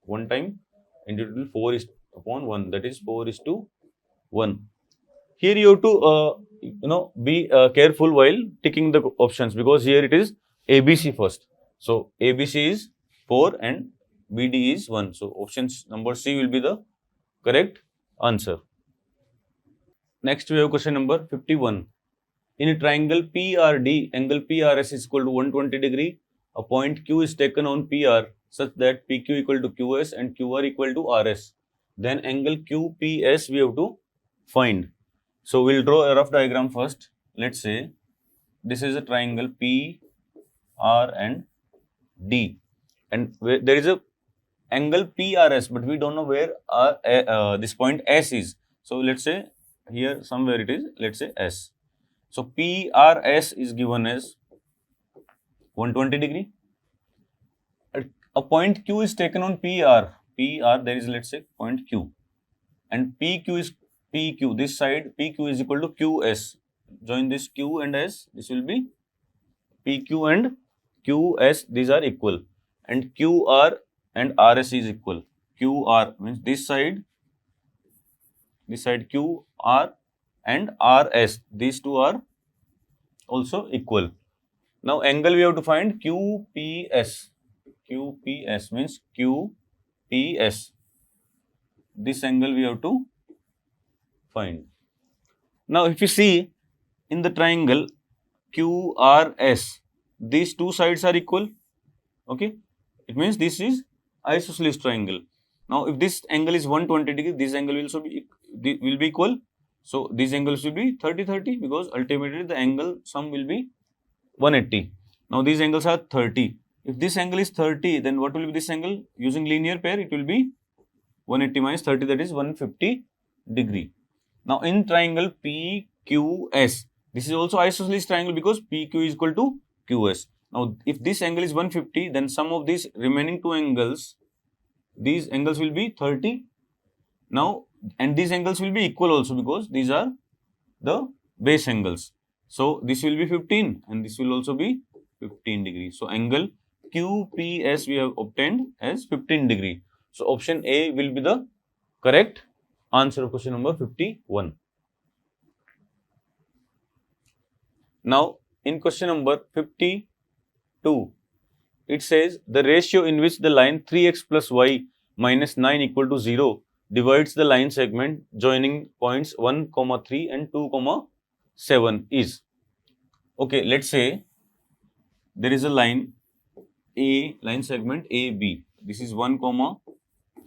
one time, and it will be 4 is upon 1, that is 4 is to 1. Here you have to be careful while ticking the options, because here it is ABC first. So ABC is 4 and BD is 1. So options number C will be the correct answer. Next we have question number 51. In a triangle PRD, angle PRS is equal to 120 degree. A point Q is taken on PR such that PQ equal to QS and QR equal to RS. Then angle QPS we have to find. So we'll draw a rough diagram first. Let's say this is a triangle P, R and D, and there is a angle PRS, but we don't know where this point S is. So let's say here somewhere it is, let's say S. So PRS is given as 120 degree. A point Q is taken on PR. There is, let's say, point Q, and PQ is PQ. This side PQ is equal to QS. Join this Q and S. This will be PQ and QS. These are equal, and QR and RS is equal. QR means this side this side QR and RS, these two are also equal. Now angle we have to find QPS. QPS means QPS. This angle we have to find. Now if you see in the triangle QRS, these two sides are equal. Okay, it means this is isosceles triangle. Now if this angle is 120 degree, this angle will also be equal. So these angles will be 30-30 because ultimately the angle sum will be 180. Now these angles are 30. If this angle is 30, then what will be this angle? Using linear pair, it will be 180 minus 30, that is 150 degree. Now in triangle PQS, this is also isosceles triangle because PQ is equal to QS. Now if this angle is 150, then sum of these remaining two angles, these angles will be 30. Now and these angles will be equal also because these are the base angles. So this will be 15 and this will also be 15 degrees. So angle QPS we have obtained as 15 degree. So option A will be the correct answer of question number 51. Now in question number 52, it says the ratio in which the line 3x plus y minus 9 equal to 0 divides the line segment joining points 1, 3 and 2, 7 is. Okay, let's say there is a line segment AB. This is 1,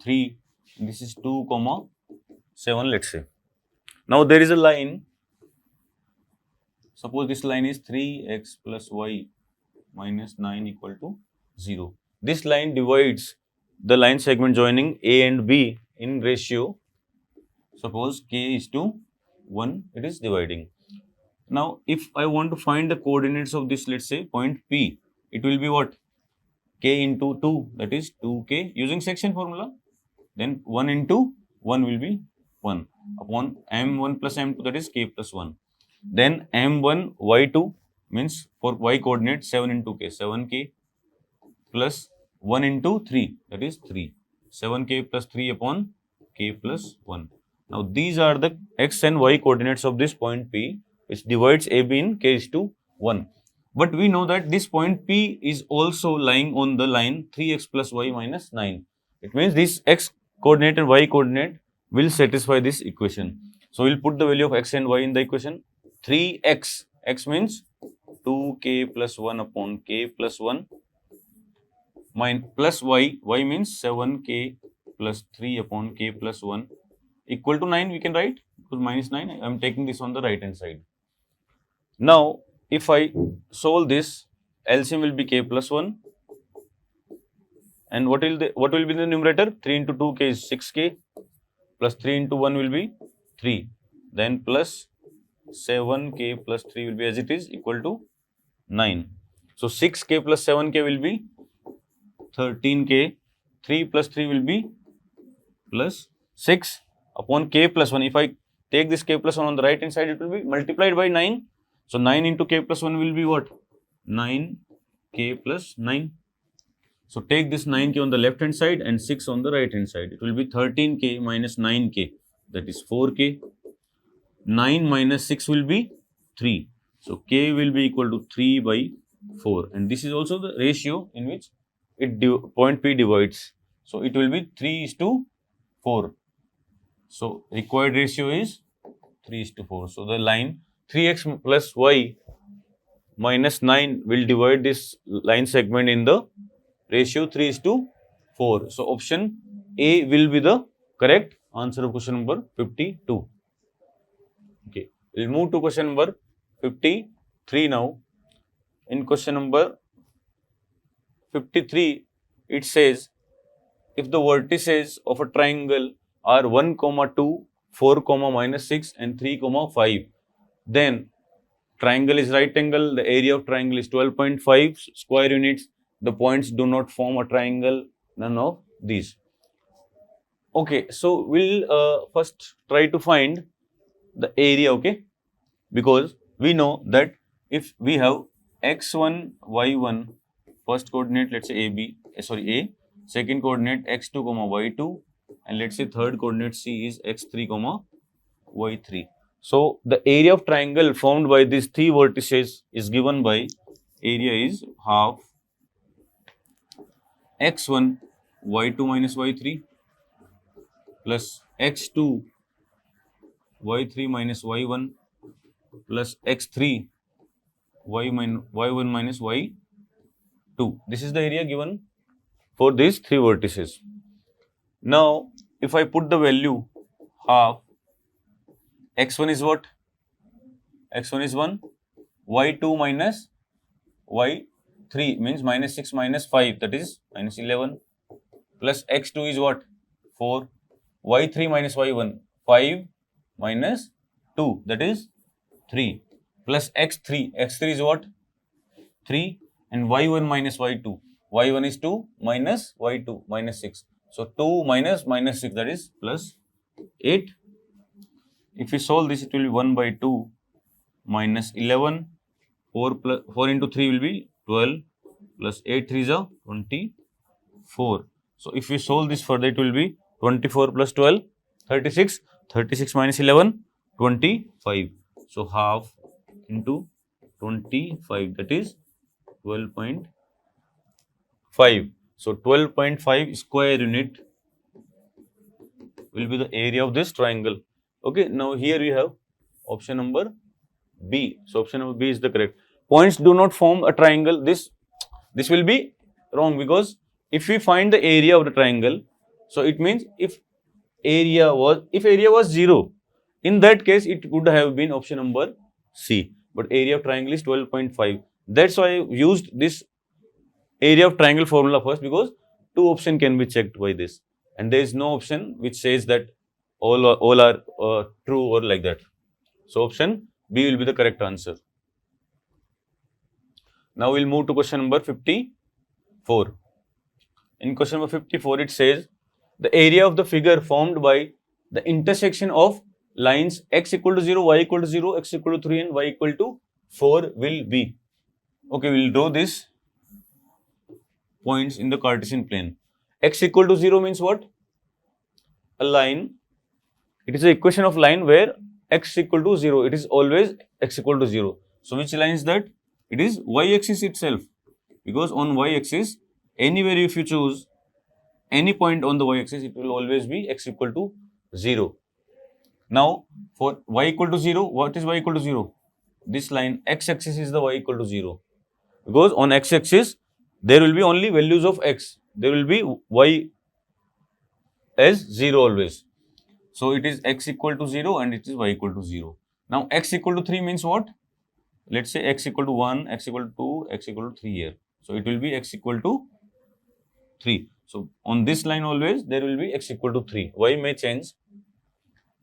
3, this is 2, 7, let's say. Now there is a line, suppose this line is 3x plus y minus 9 equal to 0. This line divides the line segment joining A and B in ratio, suppose k is to 1, it is dividing. Now if I want to find the coordinates of this, let's say point P, it will be what? K into 2, that is 2k using section formula. Then 1 into 1 will be 1 upon m1 plus m2, that is k plus 1. Then m1 y2 means for y coordinate 7 into k, 7k plus 1 into 3, that is 3. 7k plus 3 upon k plus 1. Now these are the x and y coordinates of this point P, which divides AB in k is to 1. But we know that this point P is also lying on the line 3x plus y minus 9. It means this x coordinate and y coordinate will satisfy this equation. So we'll put the value of x and y in the equation. 3x, x means 2k plus 1 upon k plus 1 plus y, y means 7k plus 3 upon k plus 1 equal to 9 we can write, because minus 9, I am taking this on the right hand side. Now if I solve this, LCM will be k plus 1 and what will be the numerator? 3 into 2k is 6k plus 3 into 1 will be 3, then plus 7k plus 3 will be as it is equal to 9. So 6k plus 7k will be 13k, 3 plus 3 will be plus 6 upon k plus 1. If I take this k plus 1 on the right hand side, it will be multiplied by 9. So 9 into k plus 1 will be what? 9k plus 9. So take this 9k on the left hand side and 6 on the right hand side. It will be 13k minus 9k, that is 4k. 9 minus 6 will be 3. So k will be equal to 3 by 4. And this is also the ratio in which point P divides. So it will be 3:4. So required ratio is 3:4. So the line 3x plus y minus 9 will divide this line segment in the ratio 3:4. So option A will be the correct answer of question number 52. Okay, we'll move to question number 53 now. In question number 53, it says if the vertices of a triangle are 1, 2, 4, minus 6 and 3, 5, then triangle is right angle, the area of triangle is 12.5 square units, the points do not form a triangle, none of these. Okay, so we'll first try to find the area, okay, because we know that if we have x1, y1, first coordinate, let's say A, second coordinate x2, y2, and let's say third coordinate C is x3, y3. So the area of triangle formed by these three vertices is given by area is half x1 y2 minus y3 plus x2 y3 minus y1 plus x3 y1 minus y2. This is the area given for these three vertices. Now, if I put the value half, x1 is what? x1 is 1, y2 minus y3 means minus 6 minus 5, that is minus 11, plus x2 is what? 4, y3 minus y1, 5 minus 2, that is 3, plus x3 is what? 3, and y1 minus y2, y1 is 2 minus y2 minus 6. So 2 minus 6, that is plus 8. If we solve this, it will be 1 by 2 minus 11, 4 into 3 will be 12, plus 8 3 is 24. So if we solve this further, it will be 24 plus 12, 36, 36 minus 11, 25. So half into 25, that is 12.5. So 12.5 square unit will be the area of this triangle. Okay, now here we have option number B. So option number B is the correct. Points do not form a triangle. This will be wrong, because if we find the area of the triangle, so it means if area was 0, in that case it would have been option number C. But area of triangle is 12.5. That's why I used this area of triangle formula first, because two options can be checked by this, and there is no option which says that all are true or like that. So option B will be the correct answer. Now we'll move to question number 54. In question number 54, it says the area of the figure formed by the intersection of lines x equal to 0, y equal to 0, x equal to 3 and y equal to 4 will be. Okay, we'll draw this points in the Cartesian plane. X equal to 0 means what? A line. It is an equation of line where x equal to 0. It is always x equal to 0. So which line is that? It is y-axis itself, because on y-axis, anywhere if you choose any point on the y-axis, it will always be x equal to 0. Now, for y equal to 0, what is y equal to 0? This line, x-axis is the y equal to 0. Because on x-axis, there will be only values of x. There will be y as 0 always. So, it is x equal to 0 and it is y equal to 0. Now, x equal to 3 means what? Let's say x equal to 1, x equal to 2, x equal to 3 here. So, it will be x equal to 3. So, on this line always, there will be x equal to 3. Y may change.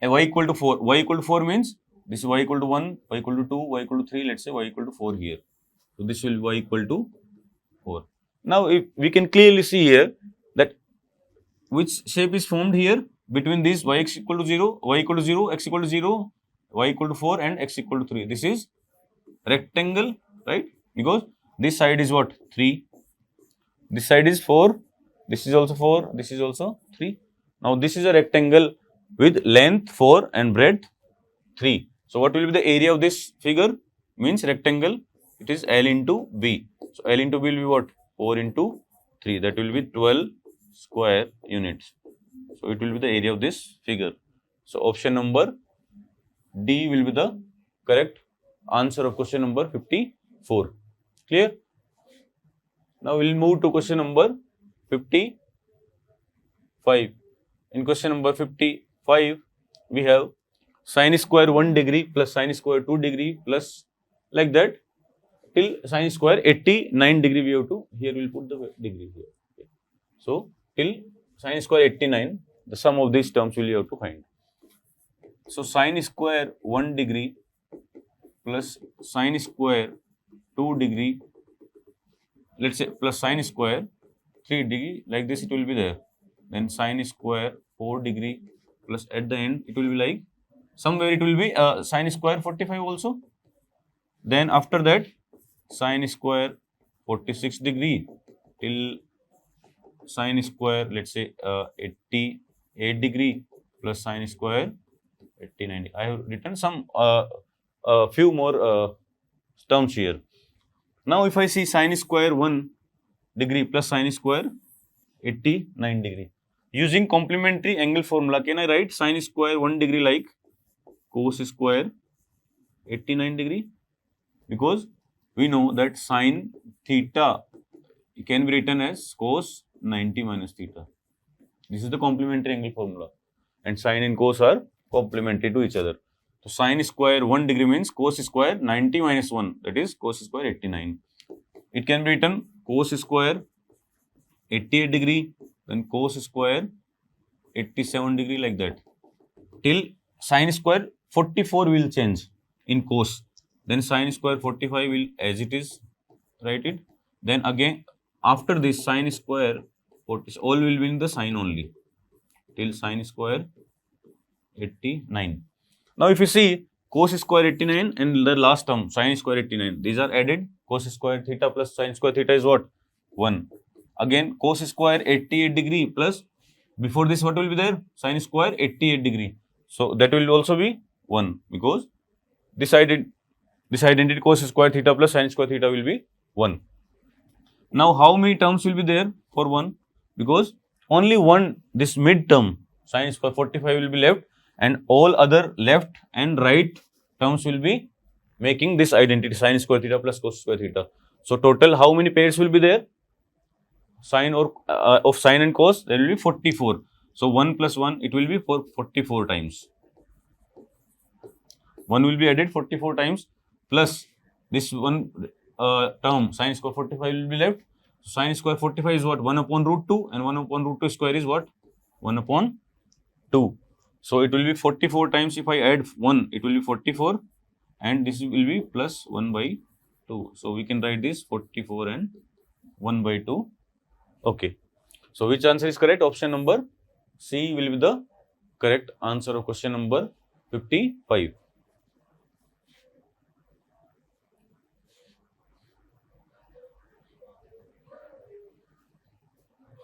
And y equal to 4. Y equal to 4 means this is y equal to 1, y equal to 2, y equal to 3. Let's say y equal to 4 here. So, this will be y equal to 4. Now, if we can clearly see here that which shape is formed here between these y equal to 0, y equal to 0, x equal to 0, y equal to 4 and x equal to 3. This is rectangle, right? Because this side is what? 3. This side is 4. This is also 4. This is also 3. Now, this is a rectangle with length 4 and breadth 3. So, what will be the area of this figure? Means rectangle. It is L into B. So, L into B will be what? 4 into 3. That will be 12 square units. So, it will be the area of this figure. So, option number D will be the correct answer of question number 54. Clear? Now, we will move to question number 55. In question number 55, we have sine square 1 degree plus sine square 2 degree plus like that till sine square 89 degree we have to, here we will put the degree here. Okay. So, till sine square 89, the sum of these terms will you have to find. So, sine square 1 degree plus sine square 2 degree, let's say plus sine square 3 degree, like this it will be there. Then sine square 4 degree plus at the end it will be like, somewhere it will be sine square 45 also. Then after that sine square 46 degree till sine square, let's say 88 degree plus sine square 89. I have written some few more terms here. Now if I see sin square 1 degree plus sin square 89 degree. Using complementary angle formula, can I write sin square 1 degree like cos square 89 degree? Because we know that sin theta can be written as cos 90 minus theta. This is the complementary angle formula. And sin and cos are complementary to each other. So sin square 1 degree means cos square 90 minus 1, that is cos square 89. It can be written cos square 88 degree, then cos square 87 degree, like that. Till sin square 44 will change in cos. Then sin square 45 will, as it is, write it. Then again, after this sin square 40, all will be in the sin only. Till sin square 89. Now if you see cos square 89 and the last term sin square 89, these are added. Cos square theta plus sin square theta is what? 1. Again cos square 88 degree plus, before this what will be there? Sin square 88 degree. So that will also be 1, because this identity cos square theta plus sin square theta will be 1. Now how many terms will be there for 1? Because only one, this mid term sin square 45 will be left, and all other left and right terms will be making this identity sin square theta plus cos square theta. So total how many pairs will be there? Sin or of sin and cos, there will be 44. So 1 plus 1, it will be for 44 times. 1 will be added 44 times, plus this one term sin square 45 will be left. So sin square 45 is what? 1 upon root 2, and 1 upon root 2 square is what? 1 upon 2. So it will be 44 times. If I add 1, it will be 44, and this will be plus 1 by 2. So we can write this 44 and 1 by 2. Okay. So which answer is correct? Option number C will be the correct answer of question number 55.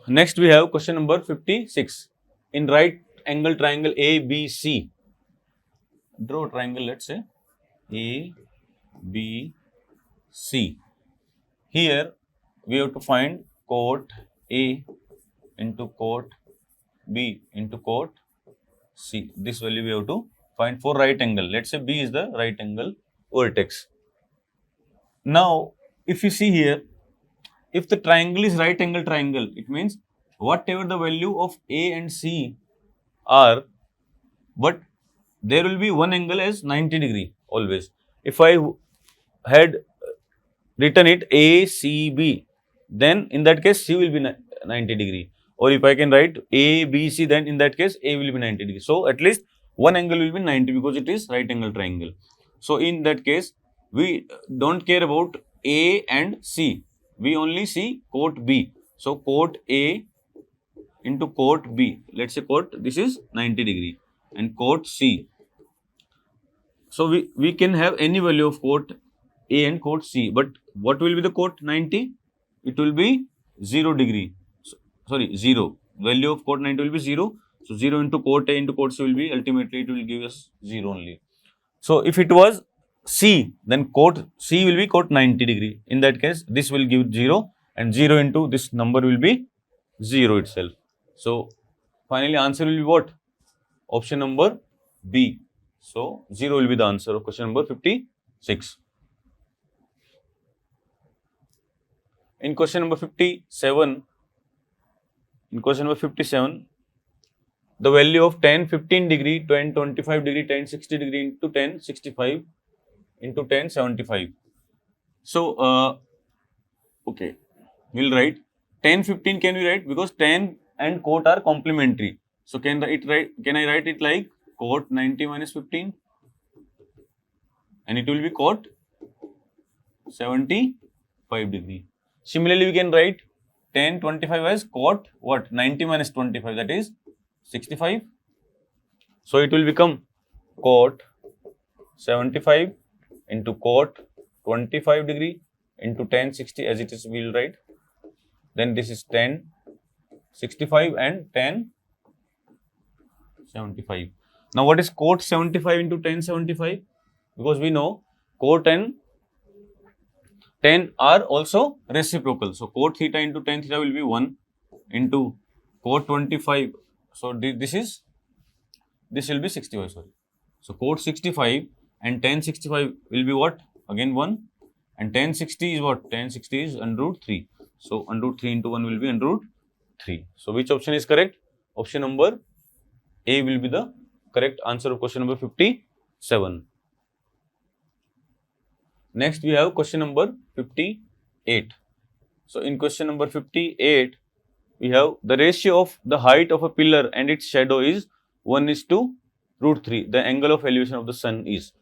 Next we have question number 56. In right angle triangle ABC, draw a triangle, let's say ABC. Here we have to find cot A into cot B into cot C. This value we have to find for right angle. Let's say B is the right angle vertex. Now if you see here, if the triangle is right angle triangle, it means whatever the value of A and C are, but there will be one angle as 90 degree always. If I had written it ACB, then in that case C will be 90 degree. Or if I can write ABC, then in that case A will be 90 degree. So at least one angle will be 90 because it is right angle triangle. So in that case, we don't care about A and C. We only see cot B. So cot A into cot B. Let's say cot, this is 90 degree, and cot C. So we can have any value of cot A and cot C. But what will be the cot 90? It will be 0 degree. Sorry, 0. Value of cot 90 will be 0. So 0 into cot A into cot C will be, ultimately it will give us 0 only. So if it was C, then cot C will be cot 90 degree. In that case, this will give 0, and 0 into this number will be 0 itself. So finally answer will be what? Option number B. So 0 will be the answer of question number 56. In question number 57, the value of tan 15 degree, tan 25 degree, tan 60 degree into tan 65 into tan 75. So, okay, we'll write tan 15 can we write, because tan and cot are complementary. So, can I write it like cot 90 minus 15, and it will be cot 75 degree. Similarly, we can write tan 25 as cot what? 90 minus 25, that is 65. So it will become cot 75 into cot 25 degree into tan 60, as it is we will write. Then this is tan 65 and tan 75. Now what is cot 75 into tan 75? Because we know cot and tan are also reciprocal. So cot theta into tan theta will be 1 into cot 25. So this will be 65, sorry. So cot 65 and tan 65 will be what? Again 1. And tan 60 is what? Tan 60 is under root 3. So under root 3 into 1 will be under root 3. So which option is correct? Option number A will be the correct answer of question number 57. Next we have question number 58. So in question number 58, we have the ratio of the height of a pillar and its shadow is 1 is to root 3. The angle of elevation of the sun is.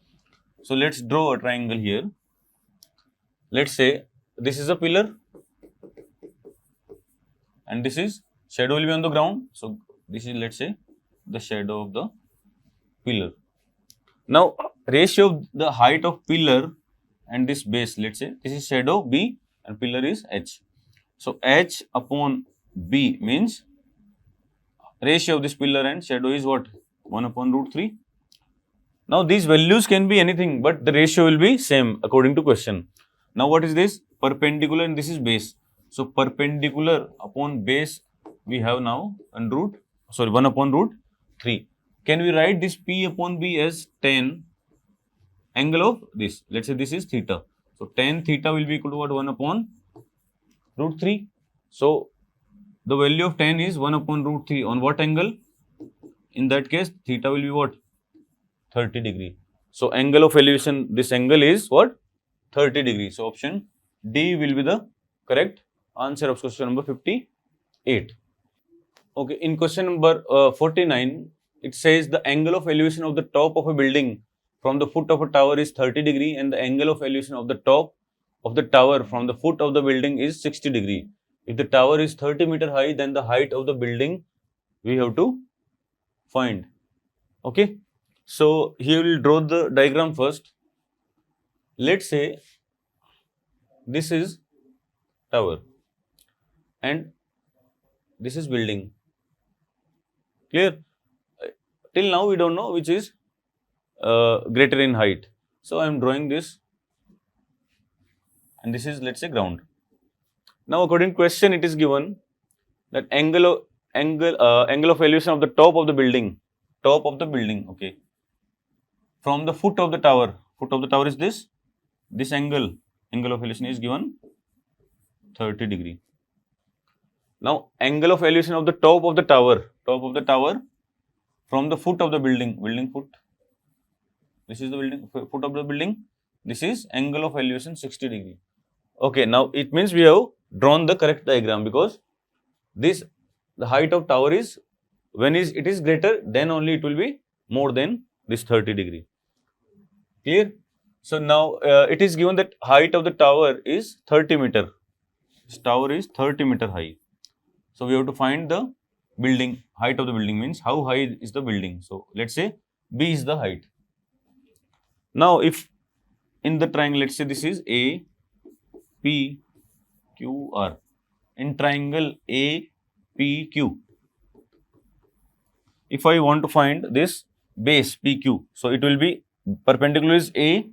So let's draw a triangle here. Let's say this is a pillar and this is shadow will be on the ground. So this is, let's say, the shadow of the pillar. Now ratio of the height of pillar and this base, let's say this is shadow B and pillar is H. So H upon B means ratio of this pillar and shadow is what? 1 upon root 3. Now these values can be anything, but the ratio will be same according to question. Now what is this? Perpendicular and this is base. So perpendicular upon base we have now 1 upon root 3. Can we write this P upon B as tan angle of this? Let's say this is theta. So tan theta will be equal to what? 1 upon root 3. So the value of tan is 1 upon root 3 on what angle? In that case, theta will be what? 30 degree. So angle of elevation, this angle is what? 30 degree. So option D will be the correct answer of question number 58. Okay, in question number 49, it says the angle of elevation of the top of a building from the foot of a tower is 30 degree and the angle of elevation of the top of the tower from the foot of the building is 60 degree. If the tower is 30 meter high, then the height of the building we have to find. Okay, so here we will draw the diagram first. Let's say this is tower and this is building. Clear? Till now we don't know which is greater in height. So I am drawing this and this is, let's say, ground. Now according to question, it is given that angle of elevation of the top of the building, okay, from the foot of the tower is this angle of elevation is given 30 degree. Now angle of elevation of the top of the tower from the foot of the building foot, this is the foot of the building, this is angle of elevation 60 degree. Okay, now it means we have drawn the correct diagram, because the height of tower is, when it is greater, then only it will be more than this 30 degree. Clear? So now it is given that height of the tower is 30 meter. This tower is 30 meter high. So we have to find the building, height of the building means how high is the building. So let's say B is the height. Now if in the triangle, let's say this is A, P, Q, R. In triangle A, P, Q, if I want to find this base PQ, so it will be perpendicular is A,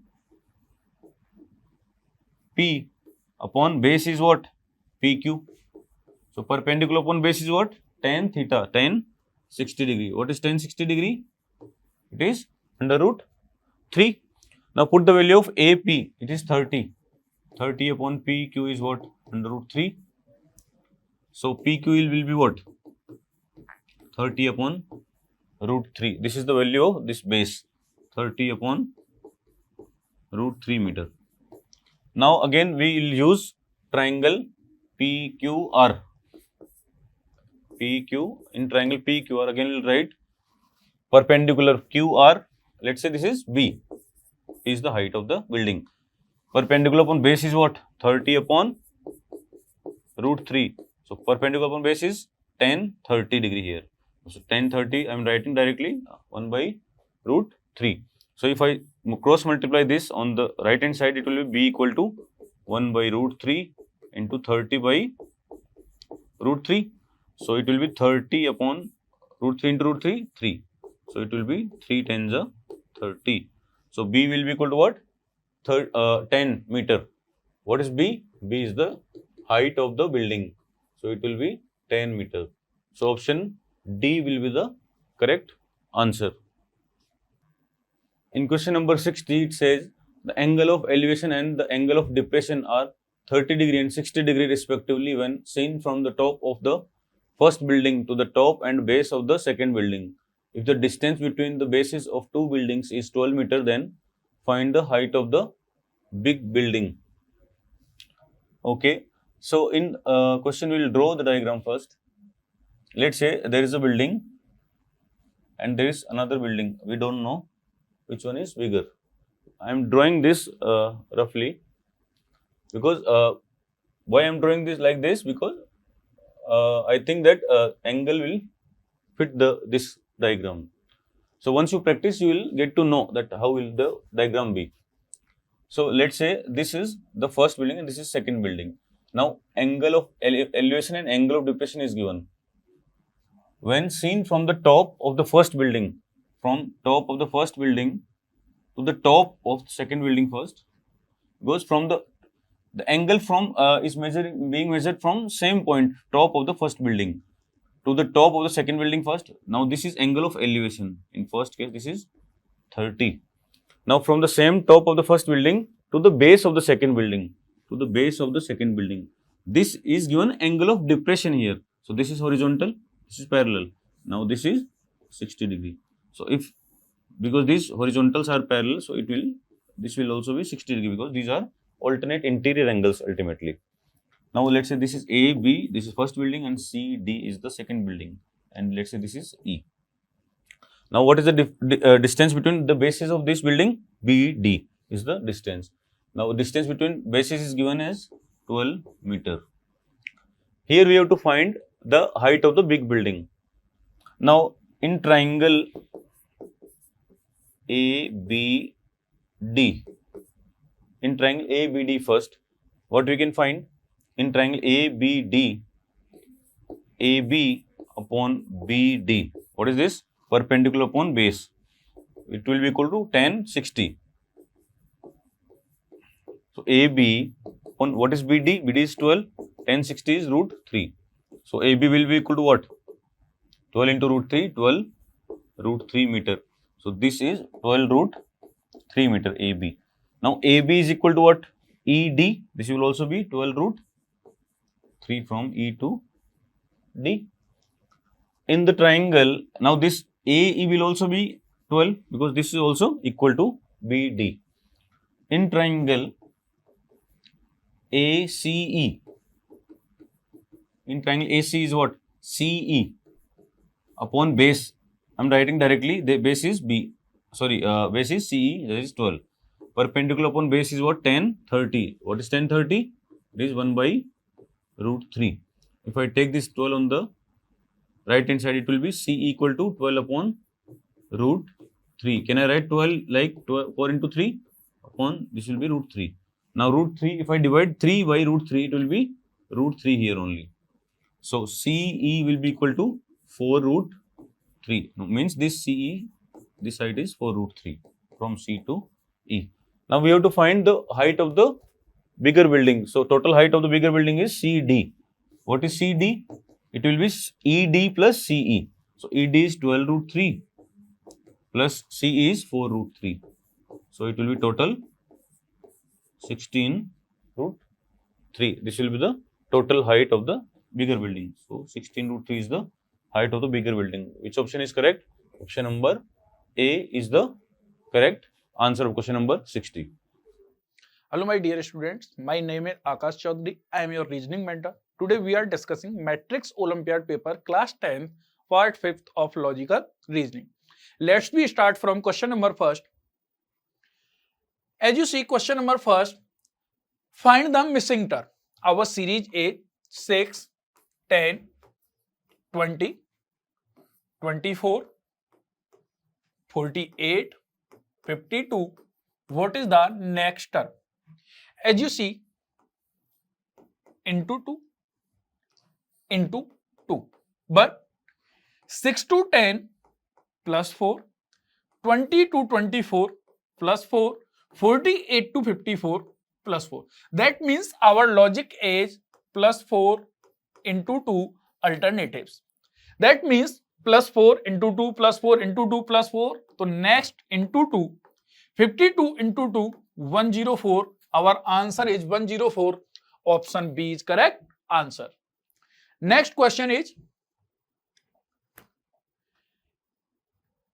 P upon base is what? PQ. So perpendicular upon base is what? Tan theta, tan 60 degree. What is tan 60 degree? It is under root 3. Now put the value of AP, it is 30. 30 upon PQ is what? Under root 3. So PQ will be what? 30 upon root 3. This is the value of this base, 30 upon root 3 meter. Now again we will use triangle PQR. PQ, in triangle PQR, again we will write perpendicular QR. Let's say this is B, is the height of the building. Perpendicular upon base is what? 30 upon root 3. So perpendicular upon base is tan 30 degree here. So tan 30, I am writing directly 1 by root 3. So if I cross multiply this on the right hand side, it will be B equal to 1 by root 3 into 30 by root 3. So it will be 30 upon root 3 into root 3, 3. So it will be 3 tens are 30. So B will be equal to what? 10 meter. What is B? B is the height of the building. So it will be 10 meter. So option D will be the correct answer. In question number 60, it says the angle of elevation and the angle of depression are 30° and 60° respectively when seen from the top of the first building to the top and base of the second building. If the distance between the bases of two buildings is 12 meter, then find the height of the big building. Okay, so in question we will draw the diagram first. Let's say there is a building and there is another building. We don't know which one is bigger. I am drawing this roughly because why I am drawing this like this, because I think that angle will fit this diagram. So once you practice, you will get to know that how will the diagram be. So let's say this is the first building and this is second building. Now angle of elevation and angle of depression is given. When seen from the top of the first building, from top of the first building to the top of the second building first, goes from the angle from is being measured from same point, top of the first building to the top of the second building first. Now this is angle of elevation. In first case, this is 30. Now from the same top of the first building to the base of the second building, this is given angle of depression here. So this is horizontal, this is parallel. Now this is 60°. So if, because these horizontals are parallel, so this will also be 60° because these are alternate interior angles ultimately. Now let's say this is A, B, this is first building, and C, D is the second building, and let's say this is E. Now what is the distance between the bases of this building? B, D is the distance. Now distance between bases is given as 12 meter. Here we have to find the height of the big building. Now in triangle ABD, first, what we can find? In triangle ABD, AB upon BD, what is this? Perpendicular upon base. It will be equal to tan 60. So AB on what is BD? BD is 12, tan 60 is root 3. So AB will be equal to what? 12 into root 3, 12 root 3 meter. So this is 12 root 3 meter AB. Now AB is equal to what? ED. This will also be 12 root 3 from E to D. In the triangle, now this AE will also be 12 because this is also equal to BD. In triangle ACE, is what? CE upon base. I am writing directly, the base is base is CE, that is 12. Perpendicular upon base is what? Tan 30. What is tan 30? It is 1 by root 3. If I take this 12 on the right hand side, it will be C equal to 12 upon root 3. Can I write 12 like 4 into 3 upon, this will be root 3. Now root 3, if I divide 3 by root 3, it will be root 3 here only. So CE will be equal to 4 root 3. No, means this CE, this side is 4 root 3 from C to E. Now we have to find the height of the bigger building. So total height of the bigger building is CD. What is CD? It will be ED plus CE. So ED is 12 root 3 plus CE is 4 root 3. So it will be total 16 root 3. This will be the total height of the bigger building. So 16 root 3 is the height of the bigger building. Which option is correct? Option number A is the correct answer of question number 60. Hello my dear students, my name is Akash Chaudhary. I am your reasoning mentor. Today we are discussing Matrix Olympiad paper class 10th part 5th of logical reasoning. Let's we start from question number first. As you see question number first, find the missing term. Our series A 6, 10, 20, 24, 48, 52. What is the next term? As you see, into 2, into 2. But 6 to 10, plus 4, 20 to 24 plus 4, 48 to 54 plus 4. That means our logic is plus 4 into 2 alternatives. That means plus 4 into 2 plus 4 into 2 plus 4. So next into 2, 52 into 2, 104. Our answer is 104. Option B is correct answer. Next question is,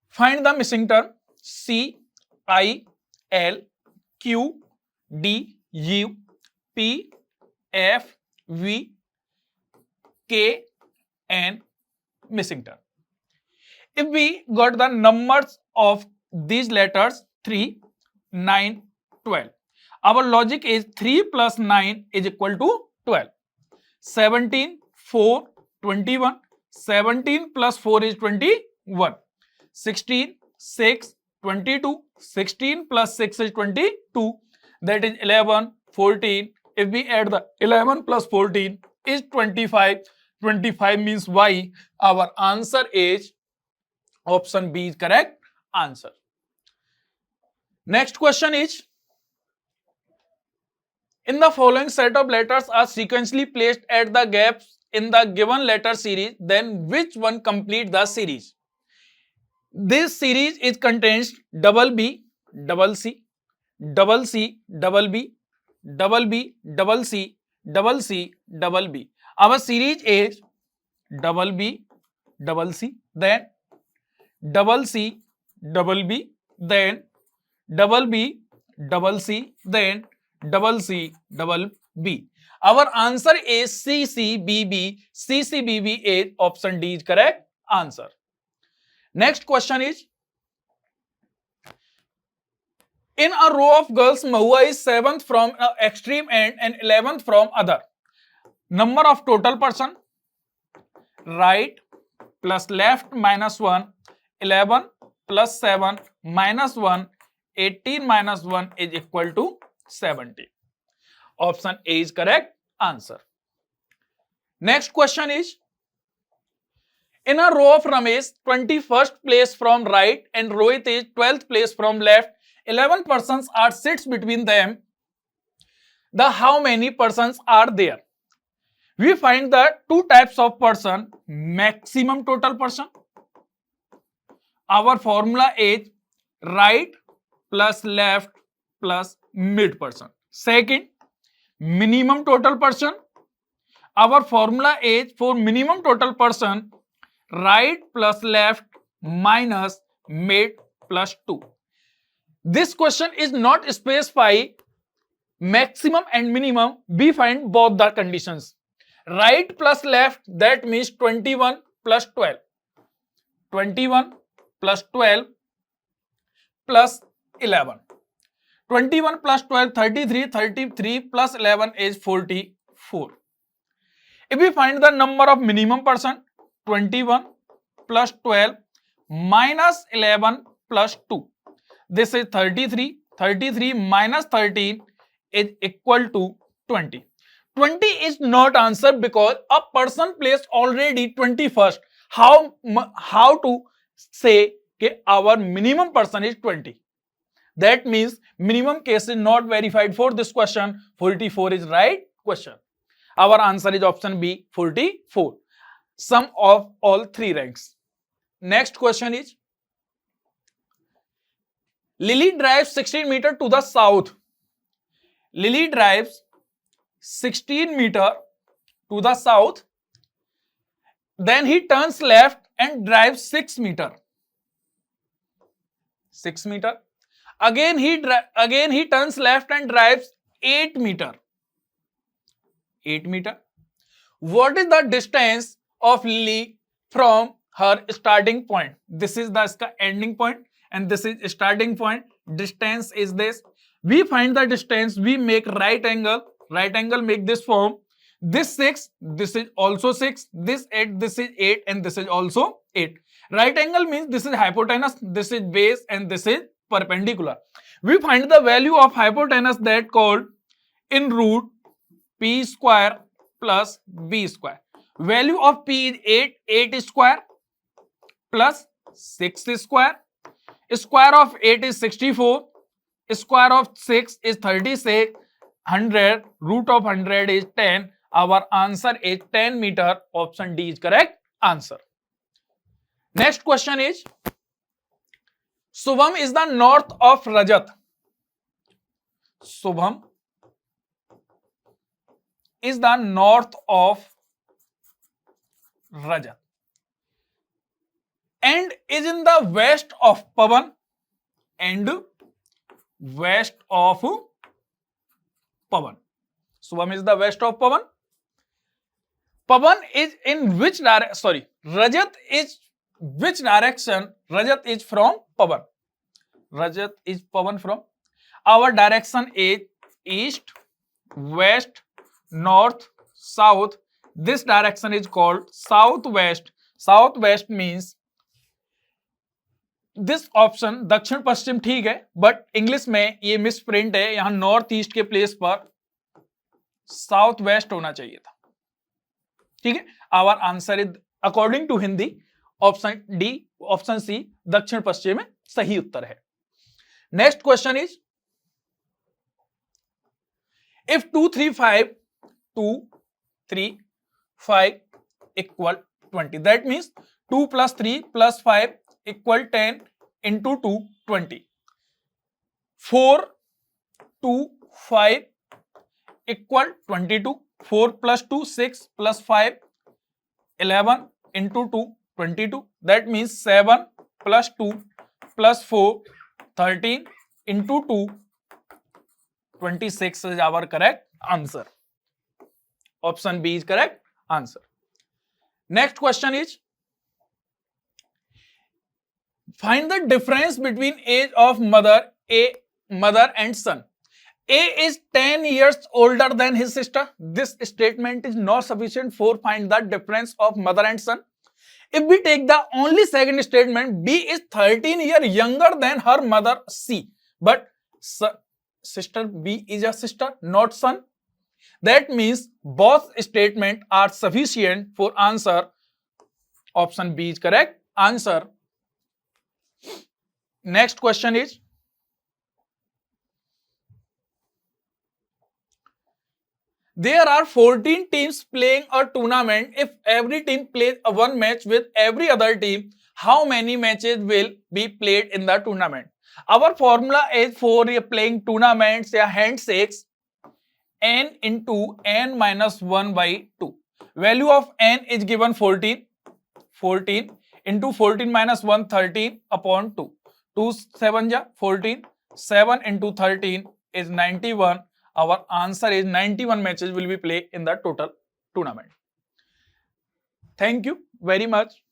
find the missing term C, I, L, Q, D, U, P, F, V, K, and missing term. If we got the numbers of these letters 3, 9, 12. Our logic is 3 plus 9 is equal to 12. 17, 4, 21. 17 plus 4 is 21. 16, 6, 22. 16 plus 6 is 22. That is 11, 14. If we add the 11 plus 14 is 25. 25 means Y. Our answer is option B is correct answer. Next question is, in the following set of letters are sequentially placed at the gaps in the given letter series, then which one complete the series? This series is contains double B, double C, double C, double B, double B, double C, double C, double B. Our series is double B, double C, then double C, double B, then double B, double C, then double C, double B. Our answer is CCBB. CCBB is option D is correct answer. Next question is, in a row of girls, Mahua is 7th from extreme end and 11th from other. Number of total person, right plus left minus 1, 11 plus 7 minus 1, 18 minus 1 is equal to 70. Option A is correct answer. Next question is, in a row of Ramesh, 21st place from right and Rohit is 12th place from left. 11 persons are sits between them. The how many persons are there? We find the two types of person, maximum total person. Our formula is right plus left plus mid person. Second, minimum total person. Our formula is for minimum total person, right plus left minus mid plus 2. This question is not specify maximum and minimum. We find both the conditions. Right plus left, that means 21 plus 12. 21 plus 12 plus 11. 21 plus 12, 33. 33 plus 11 is 44. If we find the number of minimum person, 21 plus 12 minus 11 plus 2. This is 33. 33 minus 13 is equal to 20. 20 is not answer because a person placed already 21st. How to say that our minimum person is 20? That means minimum case is not verified for this question. 44 is right question. Our answer is option B, 44. Sum of all three ranks. Next question is, Lily drives 16 meter to the south. Lily drives 16 meter to the south. Then he turns left and drives 6 meter. 6 meter. Again he turns left and drives 8 meter. 8 meter. What is the distance of Lily from her starting point? This is the ending point and this is starting point. Distance is this. We find the distance, we make right angle. Right angle make this form. This 6, this is also 6, this 8, this is 8 and this is also 8. Right angle means this is hypotenuse, this is base and this is perpendicular. We find the value of hypotenuse, that called in root p square plus b square. Value of p is 8, 8 square plus 6 square. Square of 8 is 64. Square of 6 is 36. 100. Root of 100 is 10. Our answer is 10 meter. Option D is correct answer. Next question is, Shubham is the north of Rajat. Shubham is the north of Rajat and is in the west of Pavan and west of Pavan. Shubham is the west of Pavan. Pavan is in which direction? Sorry, Rajat is which direction? Rajat is from Pavan. Rajat is Pavan from. Our direction is east, west, north, south. This direction is called southwest. Southwest means this option दक्षिण पश्चिम ठीक है, but English में ये miss print है, यहां north east के place पर south west होना चाहिए था. ठीक है, our answer is according to Hindi option D, option C दक्षिण पश्चिम में सही उत्तर है. Next question is, if 2 3 5 2 3 5 equal 20, that means 2 plus 3 plus 5 equal 10 into 2 20. 4 2 5 equal 22. 4 plus 2 6 plus 5 11 into 2 22. That means 7 plus 2 plus 4 13 into 2 26 is our correct answer. Option B is correct answer. Next question is, find the difference between age of mother and son. A is 10 years older than his sister. This statement is not sufficient for find the difference of mother and son. If we take the only second statement, B is 13 years younger than her mother C. But sister B is a sister, not son. That means both statements are sufficient for answer. Option B is correct answer. Next question is, there are 14 teams playing a tournament. If every team plays one match with every other team, how many matches will be played in the tournament? Our formula is for playing tournaments या handshakes, n into n minus 1 by 2. Value of n is given 14. 14 into 14 minus 1 13 upon 2. 2 7 ja 14. 7 into 13 is 91. Our answer is 91 matches will be played in the total tournament. Thank you very much.